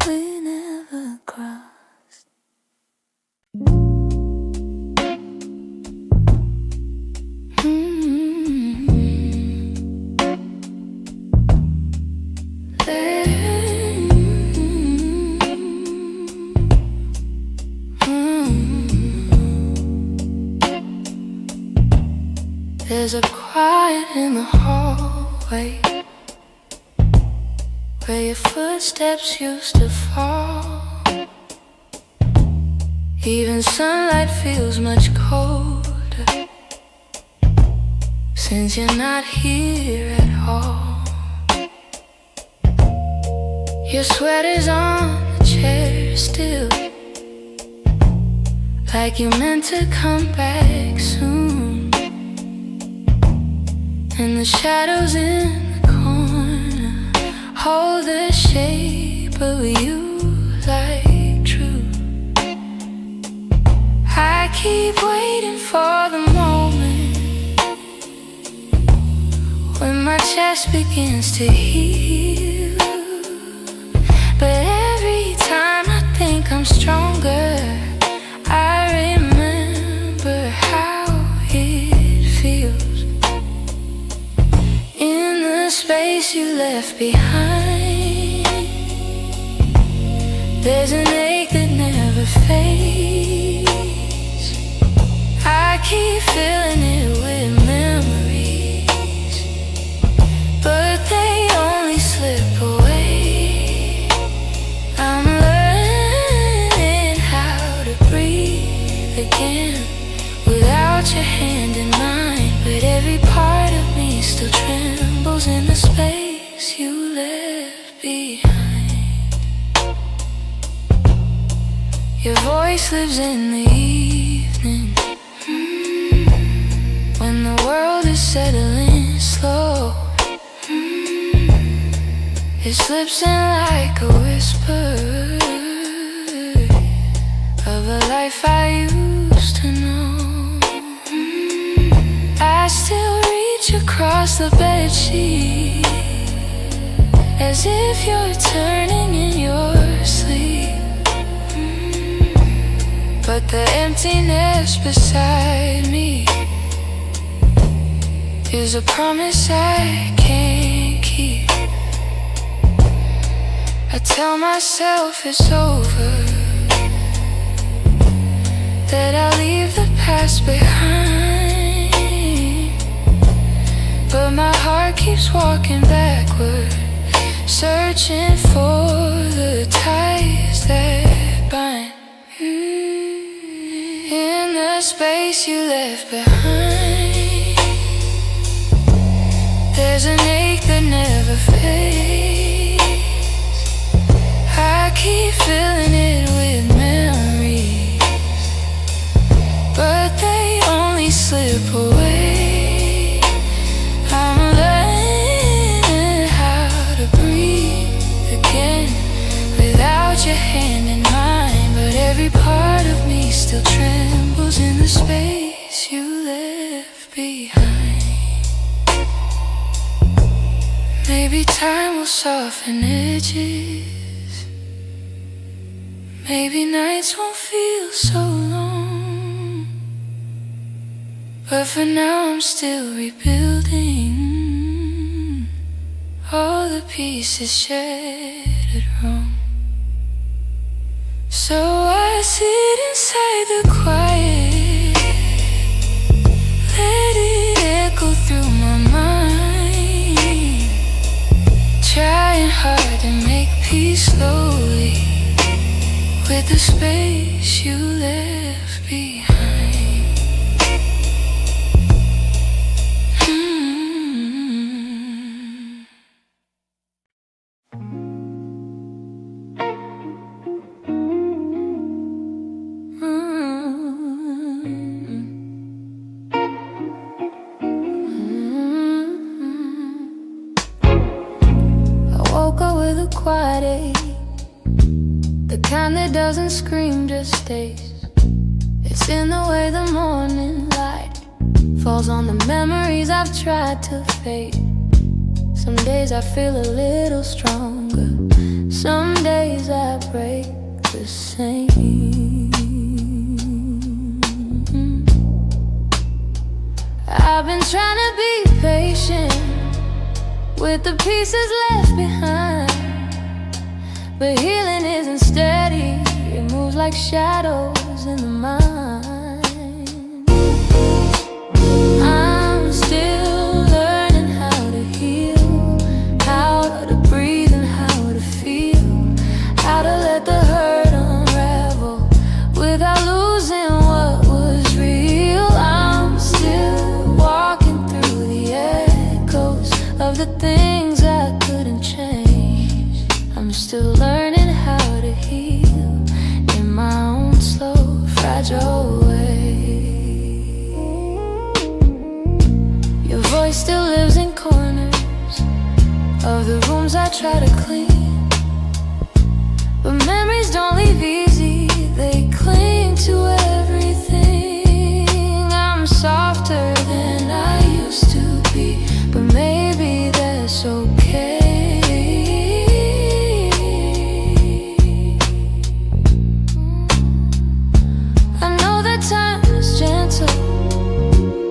We never crossed. There's a quiet in the hallway where your footsteps used to fall. Even sunlight feels much colder since you're not here at all. Your sweater's on the chair still, like you meant to come back soon. And the shadows in the corner hold the shape of you like truth. I keep waiting for the moment when my chest begins to heal. There's an ache that never fades. I keep filling it with memories, but they only slip away. I'm learning how to breathe again without your hand in mine, but every part of me still trembles in the space you left behind. Your voice lives in the evening, when the world is settling slow. It slips in like a whisper of a life I used to know. I still reach across the bedsheet, as if you're turning in your sleep. But the emptiness beside me is a promise I can't keep. I tell myself it's over, that I'll leave the past behind, but my heart keeps walking backward, searching for the ties that bind. In the space you left behind, there's an ache that never fades. I keep filling it with memories, but they only slip away. I'm learning how to breathe again without your hand in mine, but every part of me still trembles in the space you left behind. Maybe time will soften edges, maybe nights won't feel so long, but for now I'm still rebuilding all the pieces shattered wrong. So I sit inside the quiet, let it echo through my mind, trying hard to make peace slowly with the space you left behind. Quiet ache, the kind that doesn't scream, just stays. It's in the way the morning light falls on the memories I've tried to fade. Some days I feel a little stronger, some days I break the same. I've been trying to be patient with the pieces left behind, but healing isn't steady, it moves like shadows in the mind. I'm still learning how to heal, how to breathe and how to feel, how to let the hurt unravel without losing what was real. I'm still walking through the echoes of the things I couldn't change. I'm still learning how to heal in my own slow, fragile way. Your voice still lives in corners of the rooms I try to clean, but memories don't leave easy, they cling to everything. I'm softer than I used to be, but maybe that's okay. Time is gentle,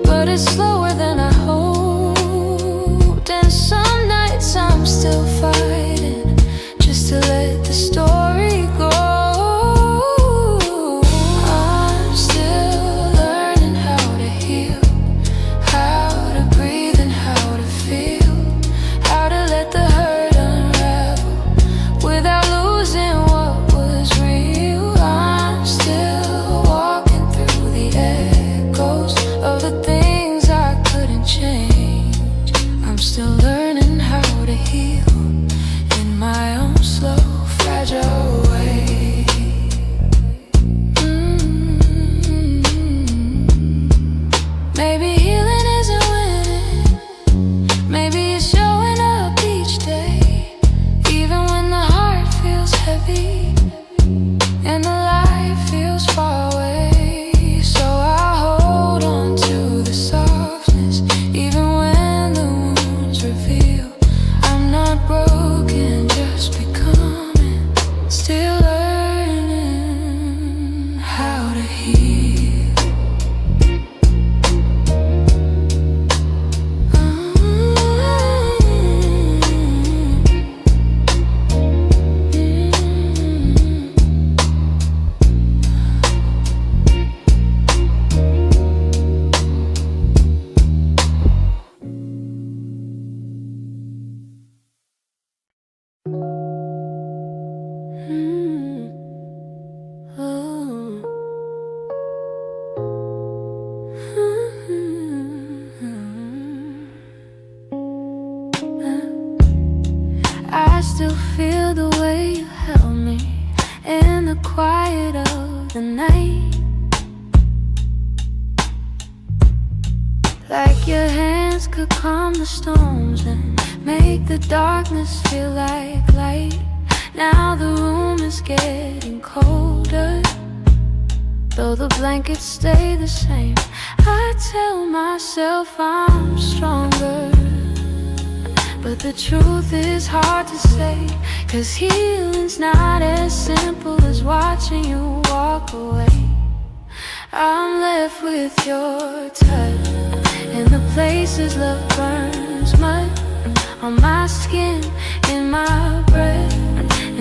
but it's slower than I hoped. And some nights I'm still fighting heavy, and the light feels far away. So I hold on to the softness, even when the wounds reveal I'm not broken, just becoming, still learning how to heal. I still feel the way you held me in the quiet of the night, like your hands could calm the storms and make the darkness feel like light. Now the room is getting colder, though the blankets stay the same. I tell myself I'm stronger, but the truth is hard to say, 'cause healing's not as simple as watching you walk away. I'm left with your touch in the places love burns mud, on my skin, in my breath.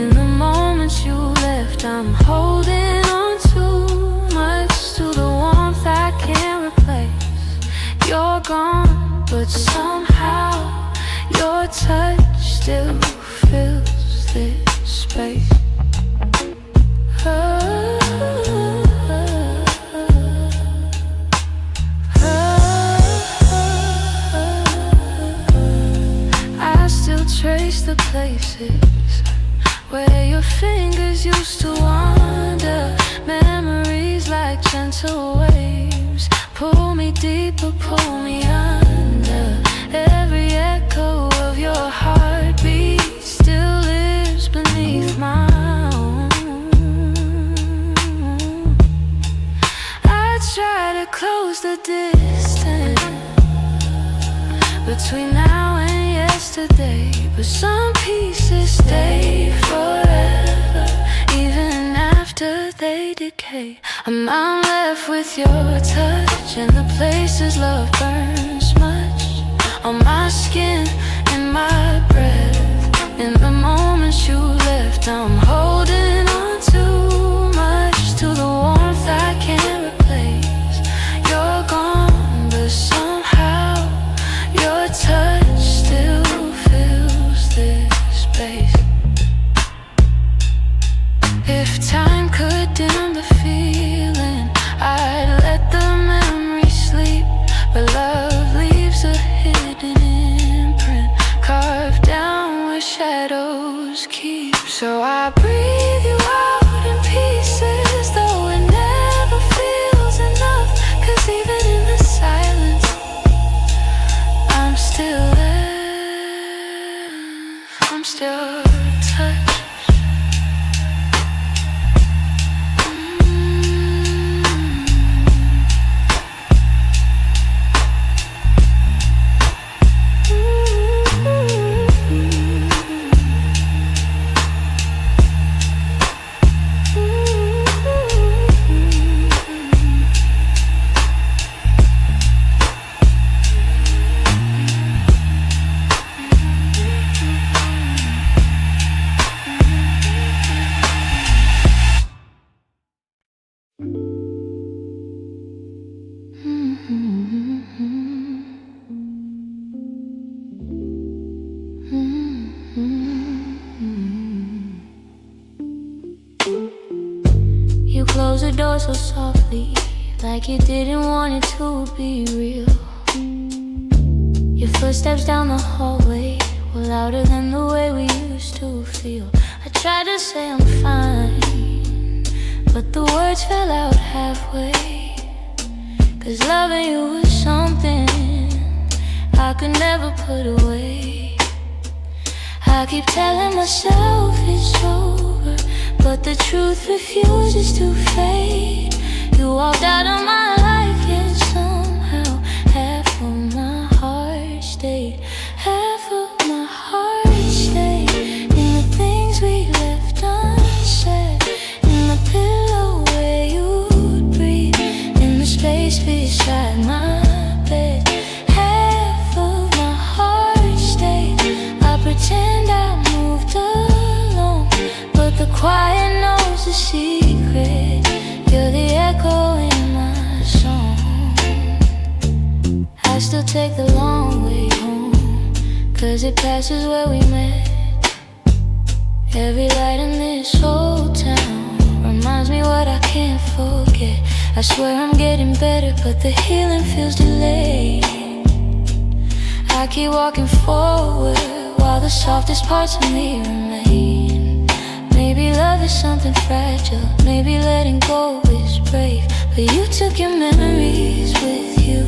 In the moments you left, I'm holding on too much to the warmth I can't replace. You're gone, but somehow your touch still fills this space. I still trace the places where your fingers used to wander. Memories like gentle waves pull me deeper, pull me under. Every echo of your heartbeat still lives beneath my own. I try to close the distance between now and yesterday, but some pieces stay forever, even after they decay. I'm left with your touch in the places love burns much, on my skin, in my breath. In the moments you left, I'm holding on too much to the warmth I can't replace. You're gone, but somehow your touch still fills this space. If time could dim the feeling, I'd let the memory sleep, but love leaves a hidden imprint, carved down where shadows keep. So I breathe you out in pieces, though it never feels enough, 'cause even in the silence I'm still there, I'm still touched. You closed the door so softly, like you didn't want it to be real. Your footsteps down the hallway were louder than the way we used to feel. I tried to say I'm fine, but the words fell out halfway. 'Cause loving you was something I could never put away. I keep telling myself it's over, but the truth refuses to fade. You walked out of my life, yet somehow half of my heart stayed. Half of my heart stayed in the things we left unsaid, in the pillow where you'd breathe, in the space beside my bed. Half of my heart stayed. I pretend I moved along, but the quiet knows the secret. You're the echo in my song. I still take the long way home, 'cause it passes where we met. Every light in this old town reminds me what I can't forget. I swear I'm getting better, but the healing feels delayed. I keep walking forward while the softest parts of me remain. Maybe love is something fragile, maybe letting go is brave, but you took your memories with you,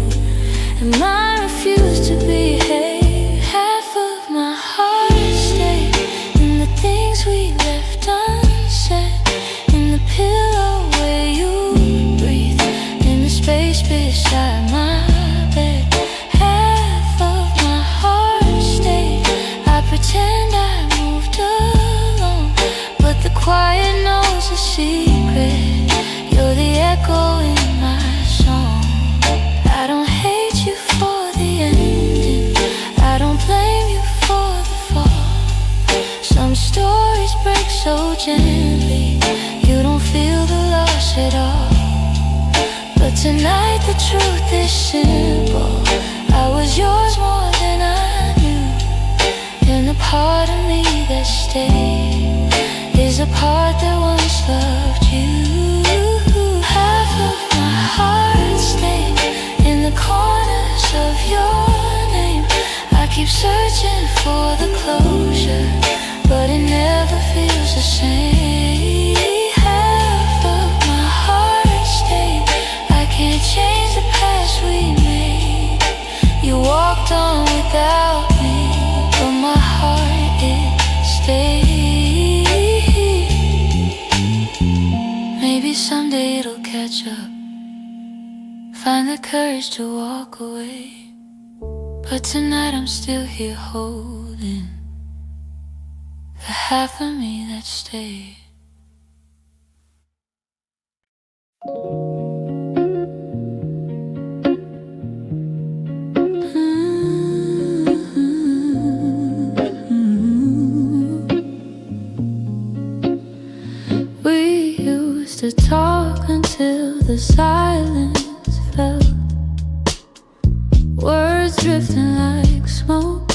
and mine refused to behave. Half of my heart stayed in the things we left unsaid, in the pillow where you breathe, in the space beside my bed. Half of my heart stayed. I pretend I moved along, but the quiet knows the secret. You're the echo in my song. I don't hate you for the ending, I don't blame you for the fall. Some stories break so gently, you don't feel the loss at all. But tonight the truth is simple, I was yours more than I knew, and the part of me that stayed is a part that once loved you. Half of my heart stayed in the corners of your name. I keep searching for the closure, but it never feels the same. Half of my heart stayed. I can't change the past we made. You walked on without me, but my heart, it stayed. Maybe someday it'll catch up, find the courage to walk away, but tonight I'm still here holding the half of me that stayed. We used to talk until the silence fell, words drifting like smoke,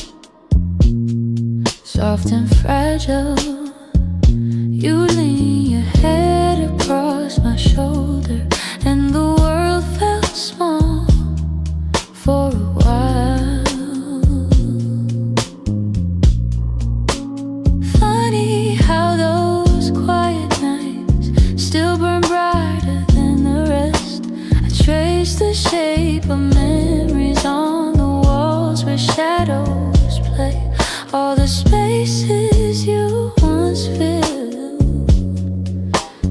soft and fragile. You lean your head across my shoulder, and the world felt small for a while. Funny how those quiet nights still burn brighter than the rest. I trace the shape of memories on the walls where shadows play, all the spaces you once filled.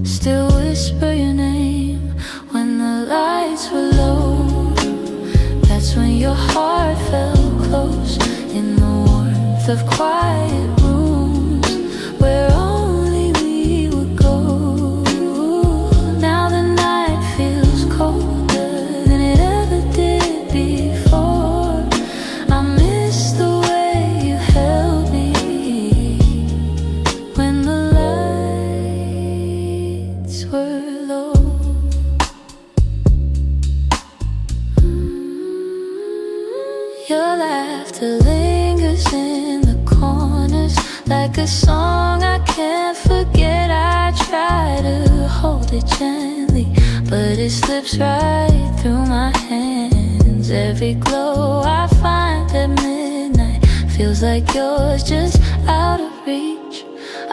Still whisper your name when the lights were low. That's when your heart felt close, in the warmth of quiet rooms where only we would go. Now the night feels colder than it ever did before. I miss the way you held me when the lights were low. Your laughter lingers in the corners like a song I can't forget. I try to hold it gently, but it slips right through my hands. Every glow I find at midnight feels like yours, just out of reach.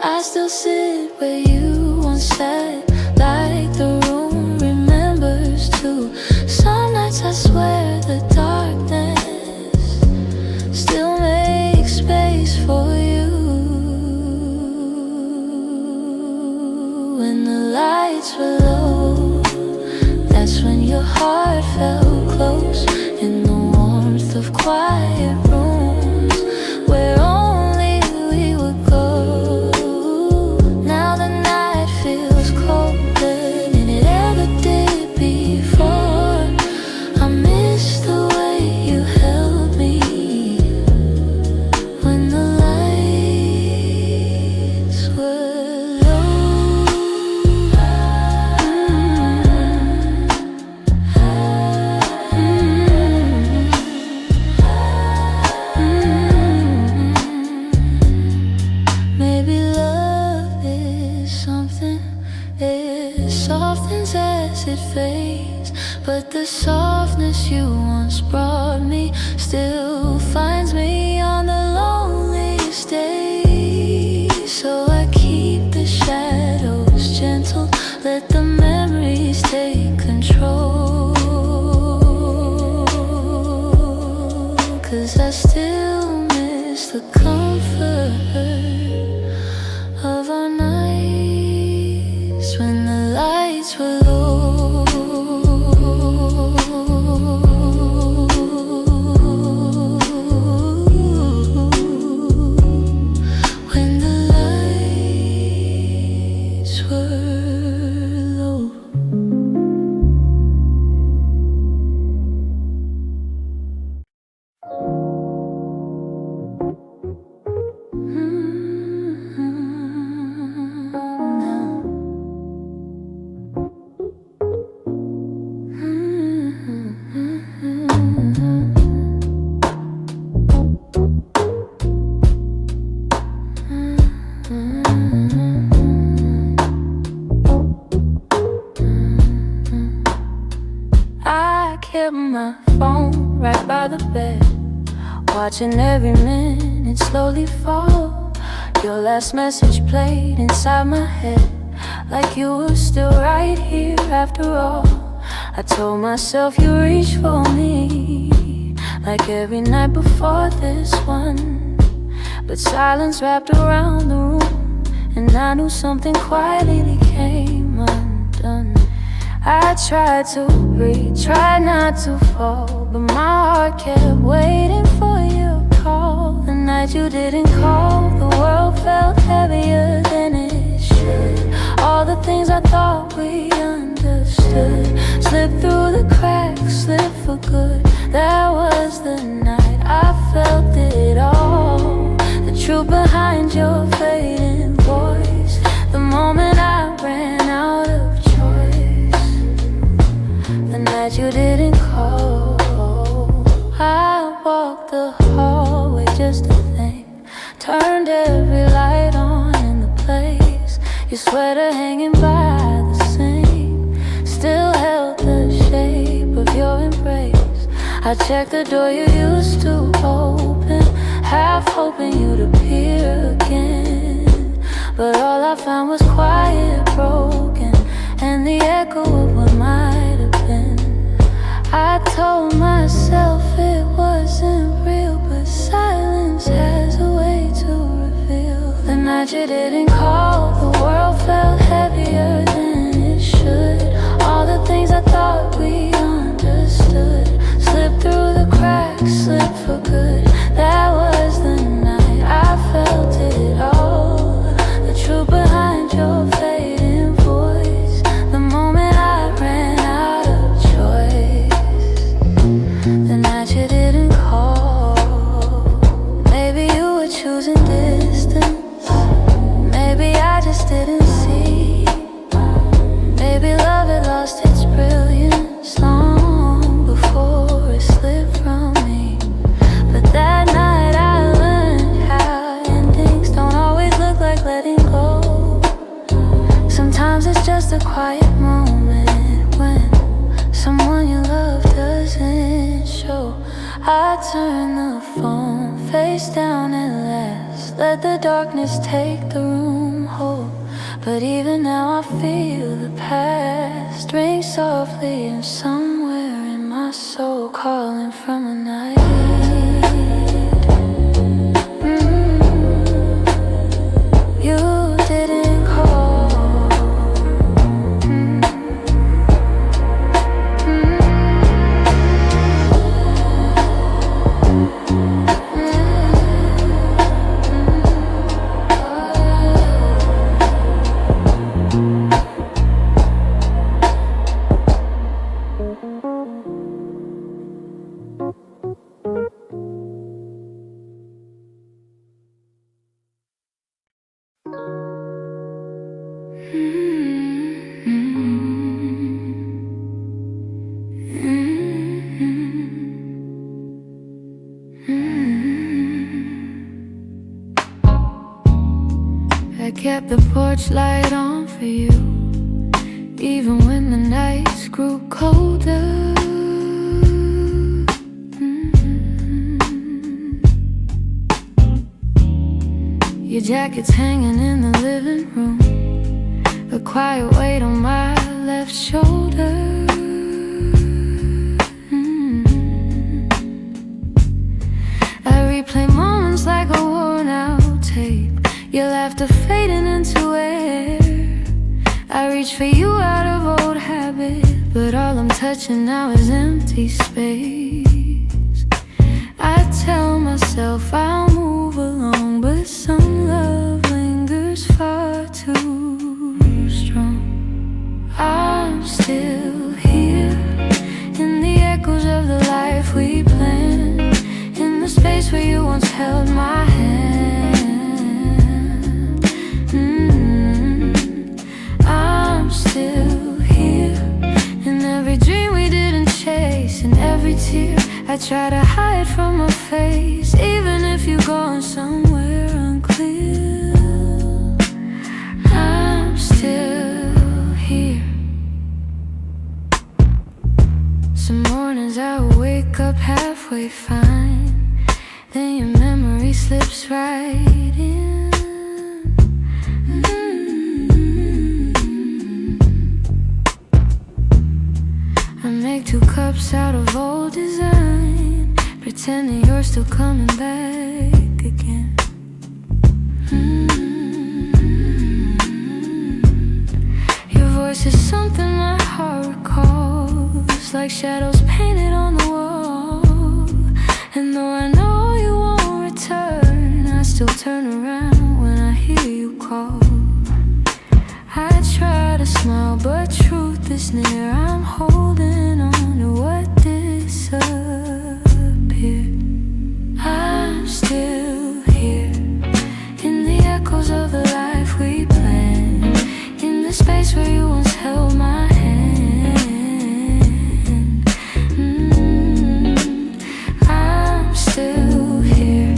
I still sit where you once sat, like the room remembers too. Some nights I swear the darkness still makes space for you. when the lights were low. That's when your heart felt close, in the warmth of quiet rooms where only we would go. Now the night feels colder than it ever did before. I miss the way you held me when the lights were low. Maybe love is something, it softens as it fades, but the softness you once brought me still finds me on the loneliest days. So I keep the shadows gentle, let the memories take control. 'Cause I still miss the comfort of our nights when the lights were low. When the lights were low. I kept my phone right by the bed, watching every minute slowly fall. Your last message played inside my head, like you were still right here after all. I told myself you reached for me, like every night before this one. But silence wrapped around the room, and I knew something quietly came undone. I tried to breathe, tried not to fall, but my heart kept waiting for your call. The night you didn't call, the world felt heavier than it should. All the things I thought we understood slipped through the cracks, slipped for good. That was the night I felt it all, the truth behind your fading voice, the moment I ran out of choice, the night you didn't call. I walked the hallway just to think, turned every light on in the place. Your sweater hanging by the sink still held the shape of your embrace. I checked the door you used to open, half hoping you'd appear again. But all I found was quiet, broken, and the echo of what might have been. I told myself it wasn't real, but silence has a way to reveal. The night you didn't call, the world felt heavier than it should. All the things I thought we understood slipped through the cracks, slipped for good. That was the night I felt it all, the truth behind your fading voice, the moment I ran out of choice, the night you didn't call. Maybe you were choosing distance, maybe I just didn't see. Maybe love had lost its brilliance long before it slipped from me. But that night I learned how endings don't always look like letting go. Sometimes it's just a quiet moment when someone you love doesn't show. I turn the phone face down at last, let the darkness take the room whole. But even now I feel the past ring softly, and somewhere in my soul calling from a night. You didn't call. I kept the porch light on for you, even when the nights grew colder. Your jacket's hanging in the living room, a quiet weight on my left shoulder. I replay moments like a worn out tape, your laughter fading into air. I reach for you out of old habit, but all I'm touching now is empty space. I tell myself I'll move along, but some love lingers far too strong. I'm still here, in the echoes of the life we planned, in the space where you once held my hand. I'm still here, in every dream we didn't chase, in every tear I try to hide from my face. Even if you're going somewhere unclear, I'm still here. Some mornings I wake up halfway fine, then your memory slips right in. I make 2 cups out of old design, pretending you're still coming back again. Your voice is something my heart recalls, like shadows painted on the wall. And though I know you won't return, I still turn around when I hear you call. I try to smile, but truth is near. I'm holding on to what disappeared. I'm still here, in the echoes of the life we planned, in the space where you once held my hand. I'm still here,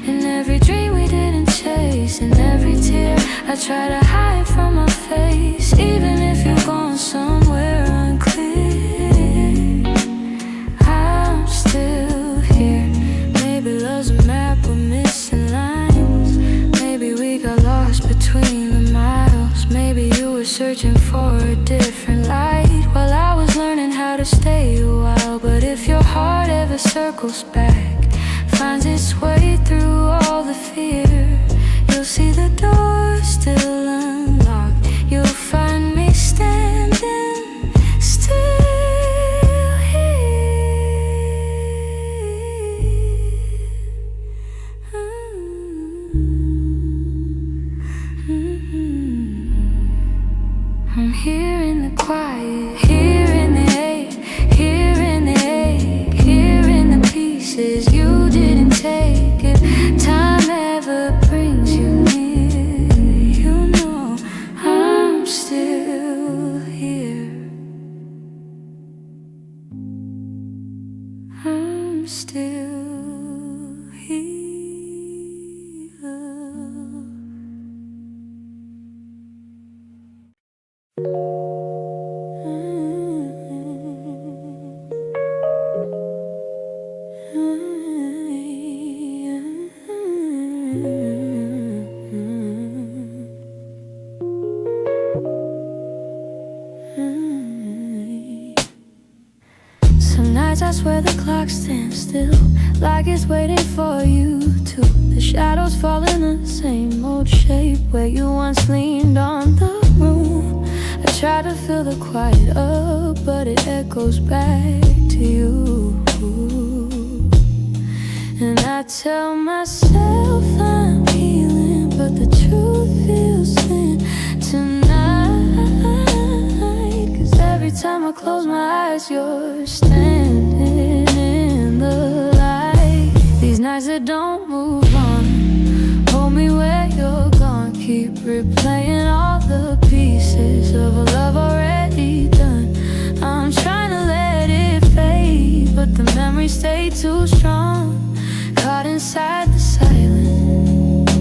in every dream we didn't chase, in every tear I try to hide from my face. Even if you're going somewhere unclear, I'm still here. Maybe love's a map with missing lines, maybe we got lost between the miles. Maybe you were searching for a different light, while I was learning how to stay a while. But if your heart ever circles back, finds its way through all the fear, you'll see the door still unlocked. You'll find me standing still I'm here in the quiet, here in the ache, here in the ache, here in the pieces you didn't take. If time ever brings you near, you know I'm still here. I'm still here. Some nights I swear the clock stands still, like it's waiting for you to. The shadows fall in the same old shape where you once leaned on the room. I try to fill the quiet up, but it echoes back to you. And I tell myself I'm healing, but the truth feels thin tonight. 'Cause every time I close my eyes, you're standing in the light. These nights that don't move on, hold me where you're gone. Keep replaying all the pieces pieces of a love already done. I'm trying to let it fade, but the memories stay too strong, caught inside the silence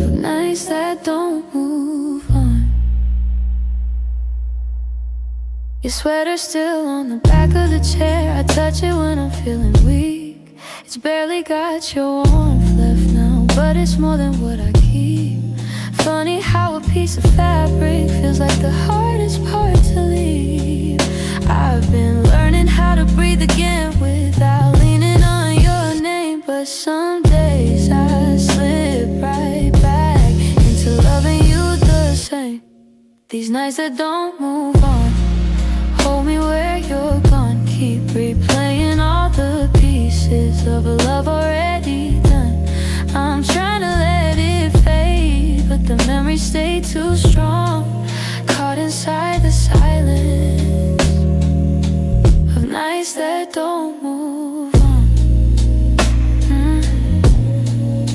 of nights that don't move on. Your sweater's still on the back of the chair. I touch it when I'm feeling weak. It's barely got your warmth left now, but it's more than what I keep. Funny how a piece of fabric feels like the hardest part to leave. I've been learning how to breathe again without leaning on your name, but some days I slip right back into loving you the same. These nights that don't move on, hold me where you're gone. Keep replaying all the pieces of a love already done. I'm trying to let it fade, but the memories stay too strong, caught inside the silence of nights that don't move on.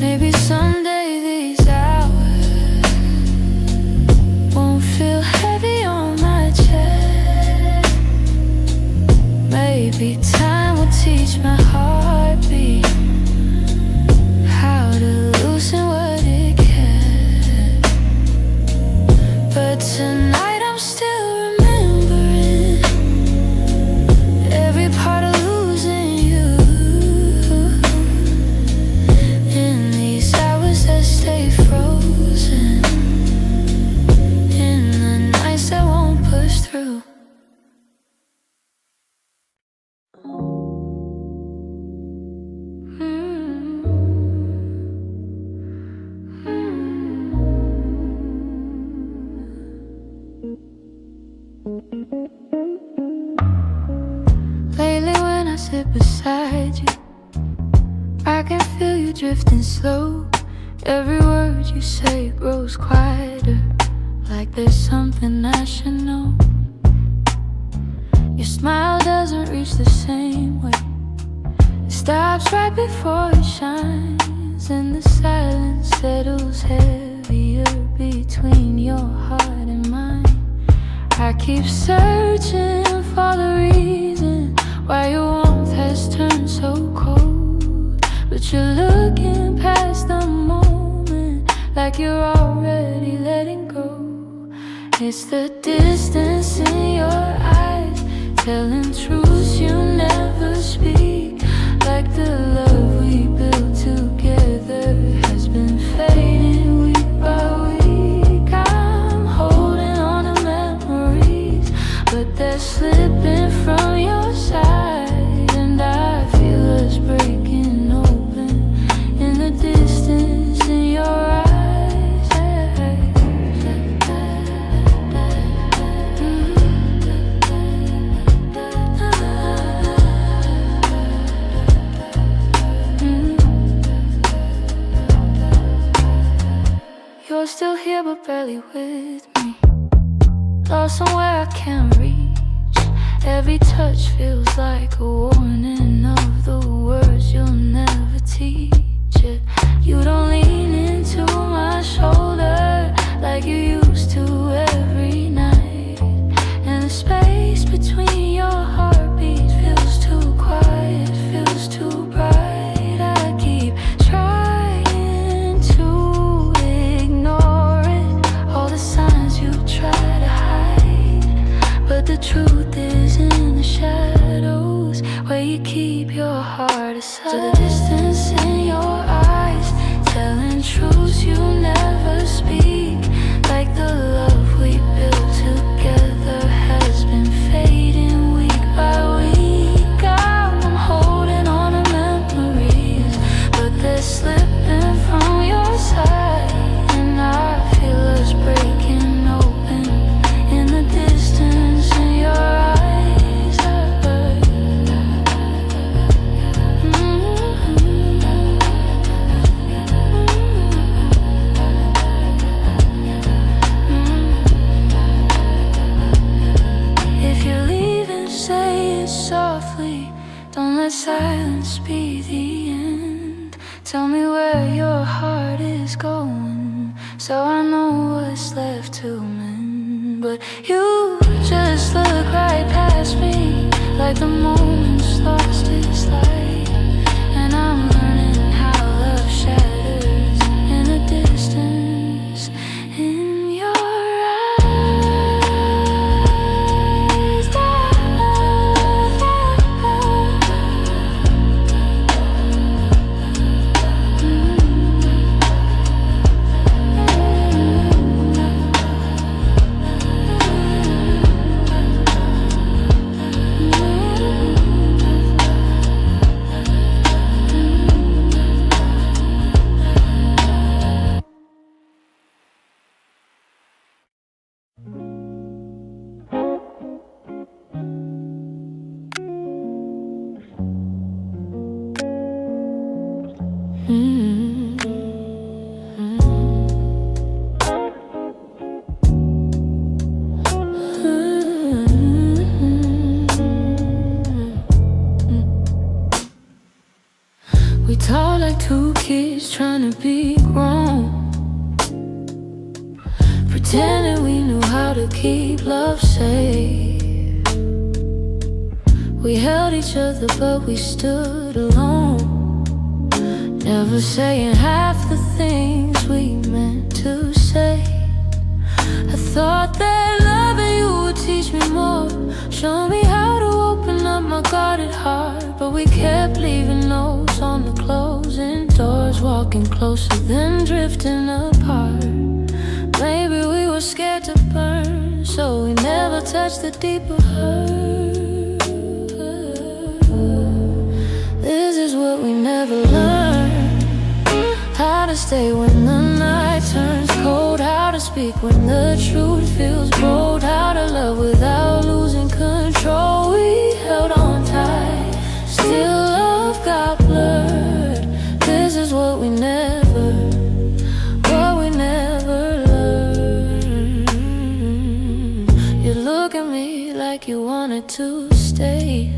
Maybe someday these hours won't feel heavy on my chest. Maybe time will teach my heartbeat how to loosen what it can. But tonight I'm still remembering every part of losing you. In these hours that stay frozen, in the nights that won't push through. Lately when I sit beside you, I can feel you drifting slow. Every word you say grows quieter, like there's something I should know. Your smile doesn't reach the same way. It stops right before it shines, and the silence settles heavier between your heart and mine. I keep searching for the reason why your warmth has turned so cold, but you're looking past the moment like you're already letting go. It's the distance in your eyes, telling truths you never speak, like the love we built together has been fading week by week. I'm holding on to memories, but they're slipping from your side, and I feel us breaking open in the distance in your eyes. You're still here but barely with me, lost somewhere I can't reach. Every touch feels like a warning of the words you'll never teach it. You don't lean into my shoulder like you used to every night, and the space between your heartbeats feels too quiet, feels too bright. I keep trying to ignore it, all the signs you try to hide, but the truth is in the shadows where you keep your heart aside. So the distance in your eyes, telling truths you never speak, like the love we built together has been fading week by week. I'm holding on to memories, but they're slipping from your side, and I feel us breaking open in the distance in your eyes. like the moment's lost its light, and I'm learning how love shatters in the distance. In your we talk like two kids trying to be grown, pretending we knew how to keep love safe. We held each other but we stood alone, never saying half the things we meant to say. I thought that loving you would teach me more, show me how to open up my guarded heart, but we kept leaving notes on the closing doors, walking closer then drifting apart. Maybe we were scared to burn, so we never touched the deeper hurt. This is what we never learned, how to stay when the night turns cold, how to speak when the truth feels bold, how to love without losing control. We held on tight, still love got blurred. This is what we never learned. You look at me like you wanted to stay,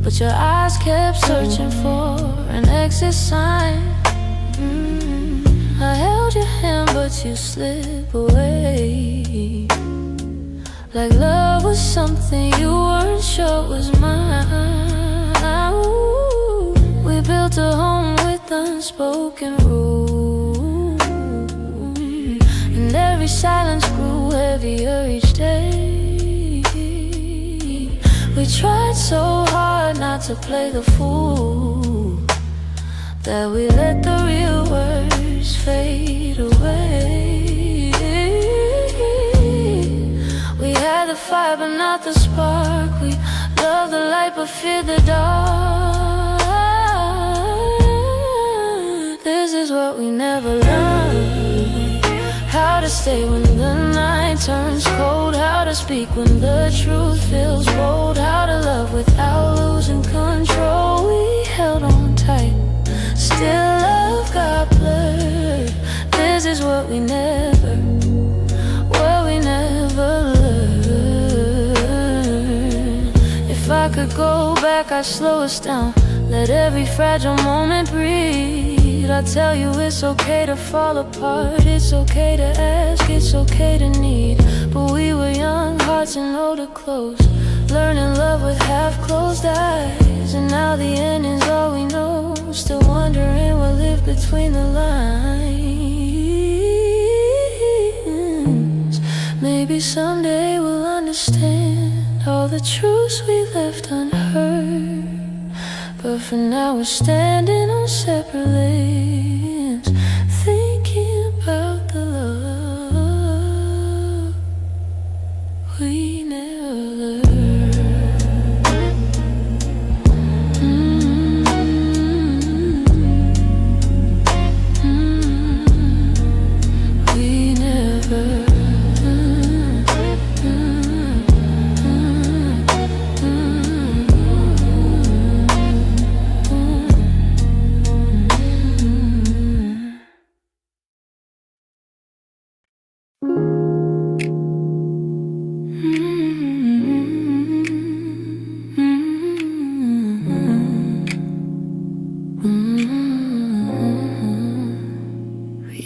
but your eyes kept searching for an exit sign. I held your hand but you slip away, like love was something you weren't sure was mine. Ooh, we built a home with unspoken rules, and every silence grew heavier each day. We tried so hard not to play the fool, that we let the real words fade away. We had the fire but not the spark, we loved the light but feared the dark. This is what we never learned, how to stay when the night turns cold, how to speak when the truth feels bold, how to love without losing control. We held on tight, still love got blurred. This is what we never learned. If I could go back, I'd slow us down, let every fragile moment breathe. I'd tell you it's okay to fall apart, it's okay to ask, it's okay to need. But we were young, hearts and older clothes, learning love with half-closed eyes. And now the ending's all we know, still wondering what lived between the lines. Maybe someday we'll understand all the truths we left unheard, but for now we're standing on separate lanes, thinking about the love we never learned. We never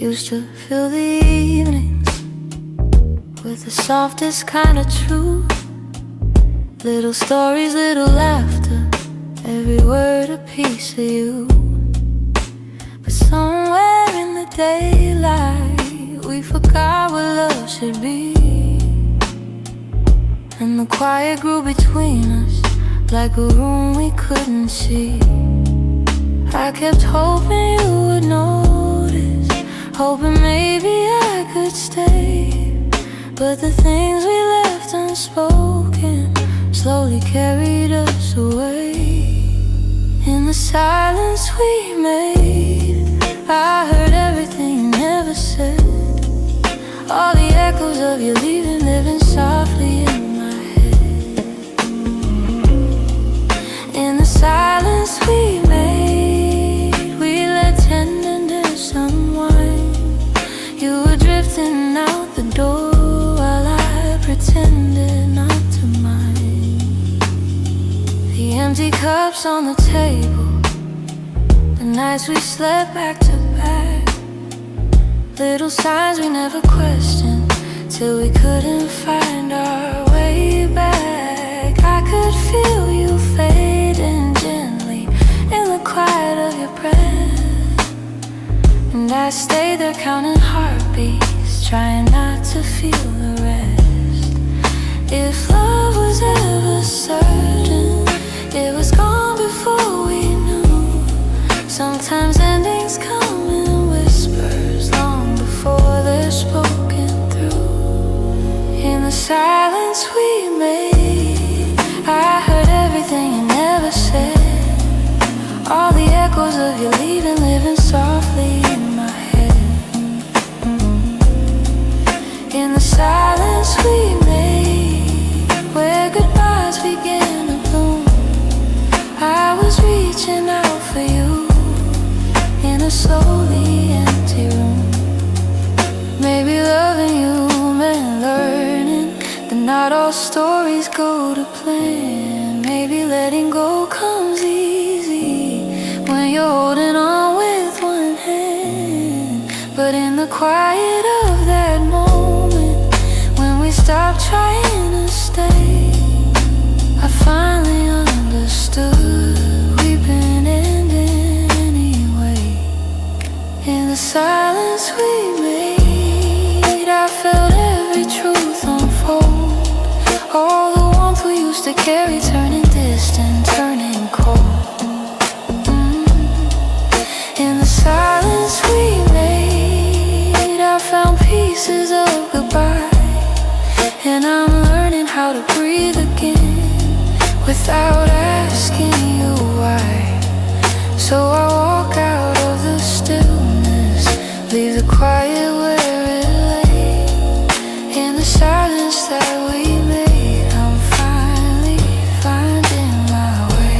used to fill the evenings with the softest kind of truth. Little stories, little laughter, every word a piece of you. But somewhere in the daylight, we forgot what love should be. And the quiet grew between us, like a room we couldn't see. I kept hoping you would notice, hoping maybe I could stay. But the things we left unspoken slowly carried us away. In the silence we made, I heard everything you never said. All the echoes of you leaving, living softly in my head. In the silence we made, we let tenderness unwind. You were drifting out the door while I pretended not to mind. The empty cups on the table, the nights we slept back to back. Little signs we never questioned, till we couldn't find our way back. I could feel you fading gently in the quiet of your breath, and I stayed there counting heartbeats, trying not to feel the rest. If love was ever certain, it was gone before we knew. Sometimes endings come in whispers, long before they're spoken through. In the silence we made, I heard everything you never said. All the echoes of you leaving, living softly in my head. In the silence we made, where goodbyes began to bloom, I was reaching out for you in a slowly empty room. Maybe loving you meant learning that not all stories go to plan. Maybe letting go comes easy when you're holding on with one hand. But in the quiet of that moment, when we stopped trying to stay, I finally understood we've been ending anyway. In the silence we made, I felt every truth unfold. All the warmth we used to carry turning distant, turning cold. In the silence we made, I found pieces of goodbye, and I'm learning how to breathe again without asking you why. So I walk out of the stillness, leave the quiet where it lay. In the silence that we made, I'm finally finding my way.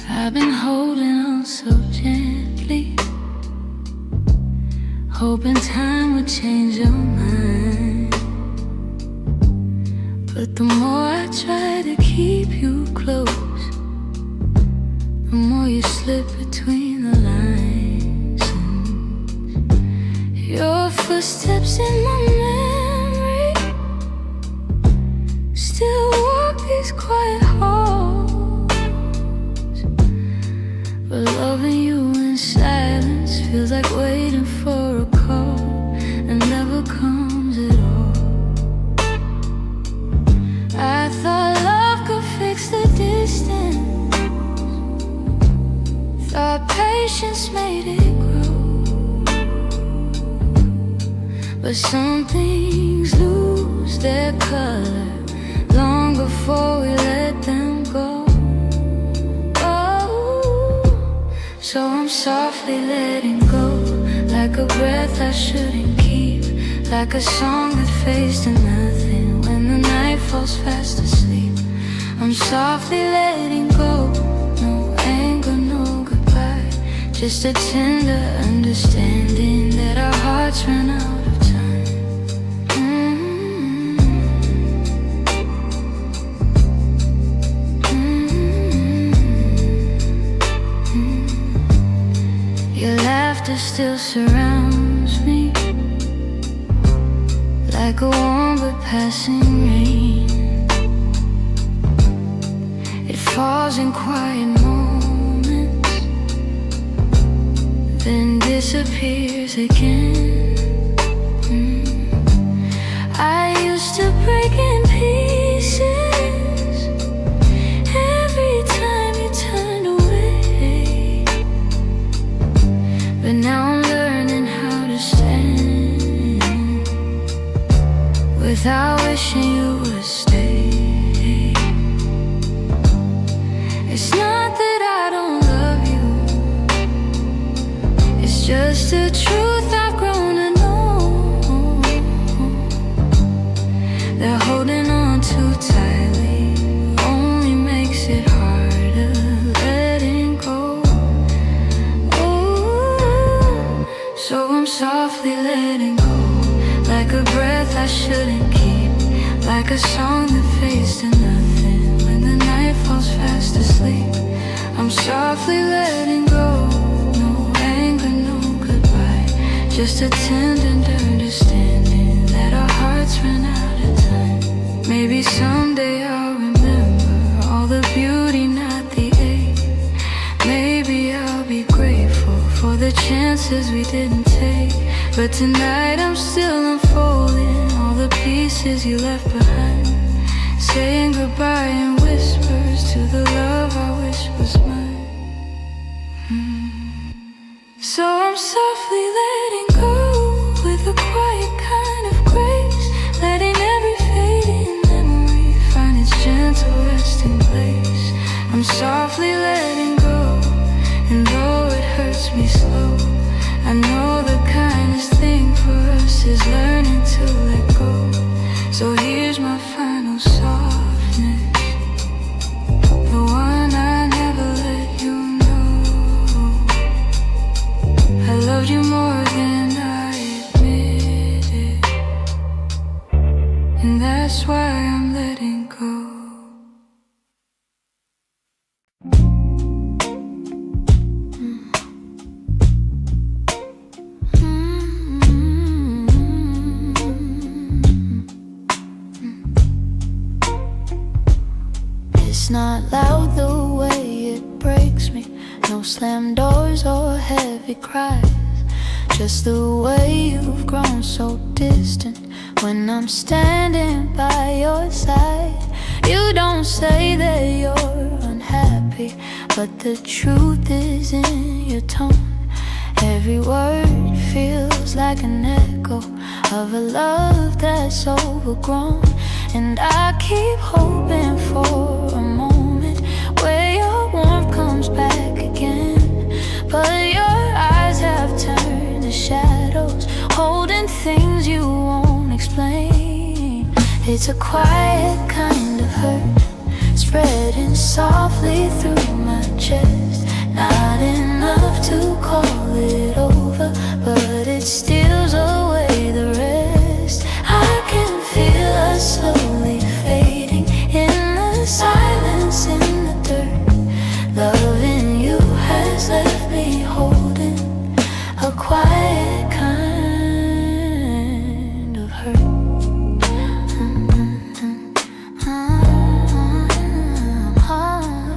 I've been holding on so gently, hoping time would change your mind. But the more I try to keep you close, the more you slip between the lines. And your footsteps in my memory still walk these quiet halls. But loving you in silence feels like waiting for a call that never comes at all. I thought love could fix the distance, thought patience made it grow. But some things lose their color long before we let them go. Oh, so I'm softly letting go, like a breath I shouldn't keep, like a song that fades to nothing when the night falls fast asleep. I'm softly letting go, no anger, no goodbye, just a tender understanding that our hearts ran out of time. Your laughter still surrounds me, like a warm but passing rain. It falls in quiet moments, then disappears again. I used to break in pieces every time you turn away, but now I'm learning how to stand without wishing you would stay. It's not that I don't love you, it's just the truth I've grown to know, that holding on too tightly only makes it harder letting go. Ooh, so I'm softly letting go, like a breath I shouldn't keep, like a song that fades to nothing when the night falls fast asleep. I'm softly letting go, no anger, no goodbye, just a tender understanding that our hearts ran out of time. Maybe someday I'll remember all the beauty, not the ache. Maybe I'll be grateful for the chances we didn't take. But tonight I'm still unfolding all the pieces you left behind, saying goodbye in whispers to the love I wish was mine. So I'm softly letting go with a quiet kind of grace, letting every fading memory find its gentle resting place. I'm softly letting go, and though it hurts me slow, I know the kindest thing for us is learning to let go. So here's my final softness, the one I never let you know. I loved you more than I admitted, and that's why I'm letting go. It's not loud the way it breaks me, no slam doors or heavy cries, just the way you've grown so distant when I'm standing by your side. You don't say that you're unhappy, but the truth is in your tone. Every word feels like an echo of a love that's overgrown. And I keep hoping for a moment where your warmth comes back again, but your eyes have turned to shadows, holding things you won't explain. It's a quiet kind of hurt, spreading softly through my chest. Not enough to call it over, but it steals away the rest. I can feel us slowly fading in the silence, in the dirt. Loving you has left me holding a quiet kind of hurt.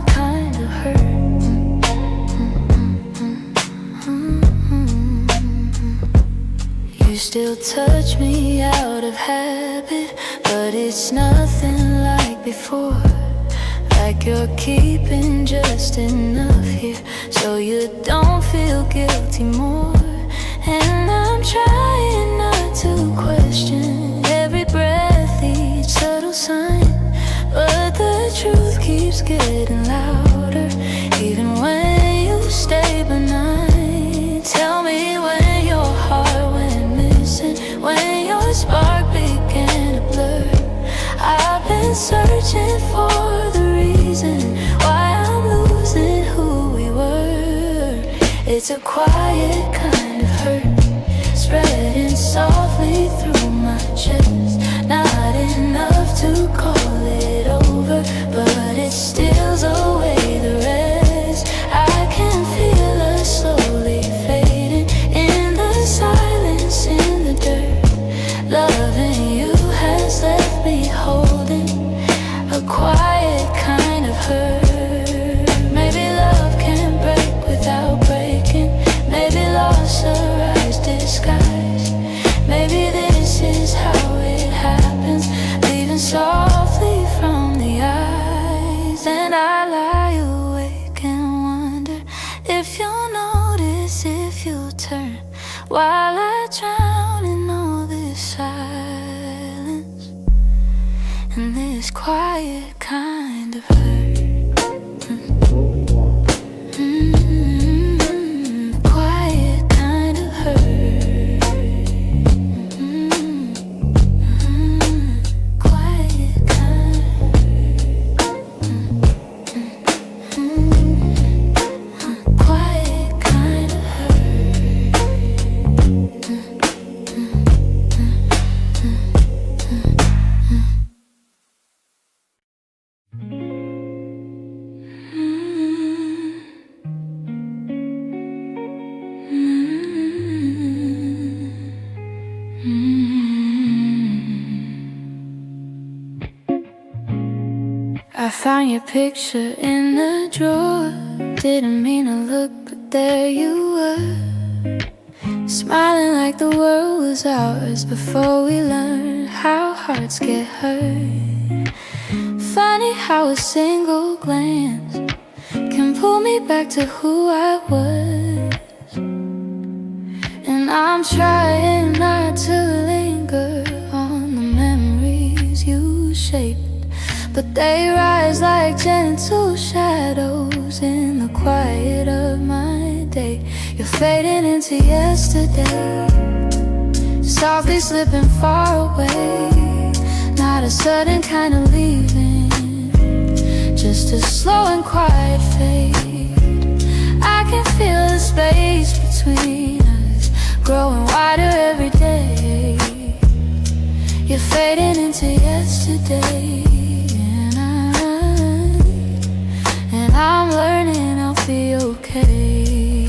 Kind of hurt. You still touch me out of habit, but it's nothing like before. Like you're keeping just enough here so you don't feel guilty more. And I'm trying not to cry, It's a quiet kind of hurt, spreading softly through my chest. Not enough to call it over, but it steals away the rest. I can feel us slowly fading in the silence, in the dirt. Loving you has left me holding a quiet kind of hurt. Maybe love can break without breaking. Maybe loss arrives disguised. Maybe this is how it happens, leaving softly from the eyes. And I lie awake and wonder if you'll notice, if you'll turn, while I drown in all this silence and this quiet kind of hurt. Quiet kind of hurt. Quiet kind of quiet kind of I found your picture in the drawer. Didn't mean to look, but there you were, smiling like the world was ours before we learned how hearts get hurt. Funny how a single glance can pull me back to who I was. And I'm trying not to linger on the memories you shaped, but they rise like gentle shadows in the quiet of my day. You're fading into yesterday, softly slipping far away. Not a sudden kind of leaving, just a slow and quiet fade. I can feel the space between us growing wider every day. You're fading into yesterday, and I'm learning I'll be okay.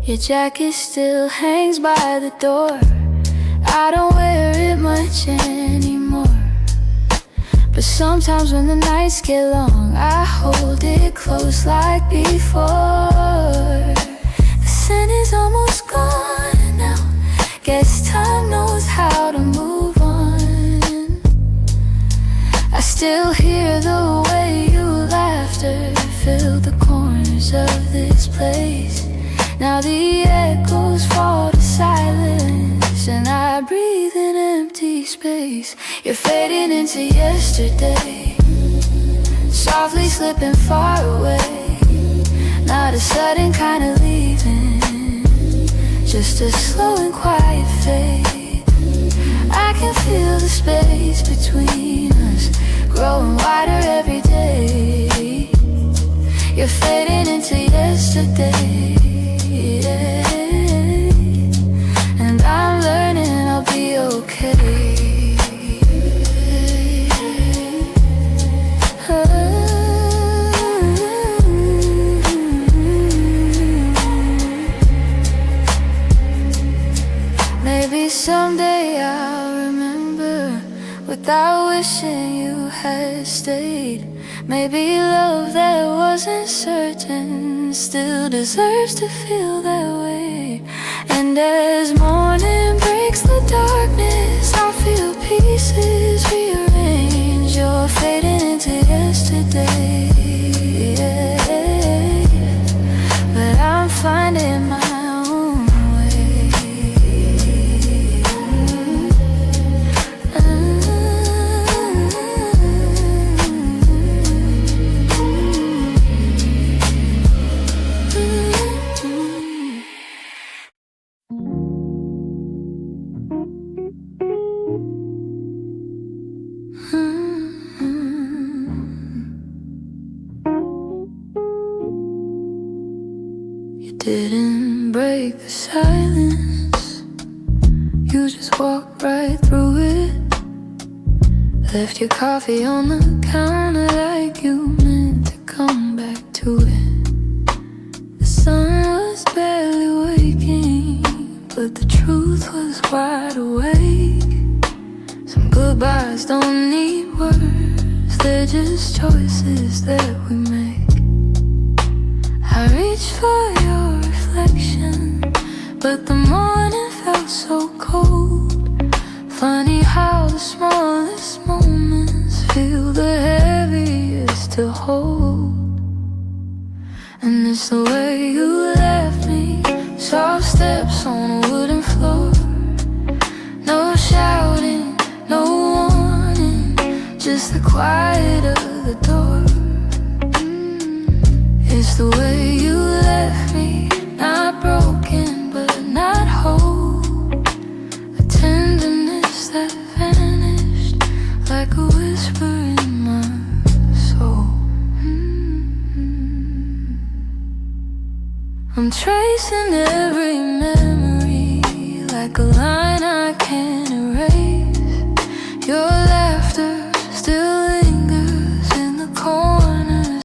Your jacket still hangs by the door. I don't wear it much anymore, but sometimes when the nights get long, I hold it close like before. The scent is almost gone now. Guess time knows how to move on. I still hear the way your laughter filled the corners of this place. Now the echoes fall to silence, and I breathe in empty space. You're fading into yesterday, softly slipping far away. Not a sudden kind of leaving, just a slow and quiet fade. I can feel the space between us growing wider every day. You're fading into yesterday, yeah. And I'm learning I'll be okay. Maybe someday I'll remember without wishing you had stayed. Maybe love that wasn't certain still deserves to feel that way. And as morning breaks the darkness, I feel pieces rearrange. You're fading into yesterday, yeah. But I'm finding my own way. break the silence. You just walked right through it. Left your coffee on the counter like you meant to come back to it. The sun was barely waking, but the truth was wide awake. Some goodbyes don't need words, they're just choices that we make. I reached for your reflection, but the morning felt so cold. Funny how the smallest moments feel the heaviest to hold. And it's the way you left me, soft steps on a wooden floor. No shouting, no warning, just the quiet of the door. It's the way you left me, not broken but not whole. A tenderness that vanished like a whisper in my soul. I'm tracing every memory like a line I can't erase. Your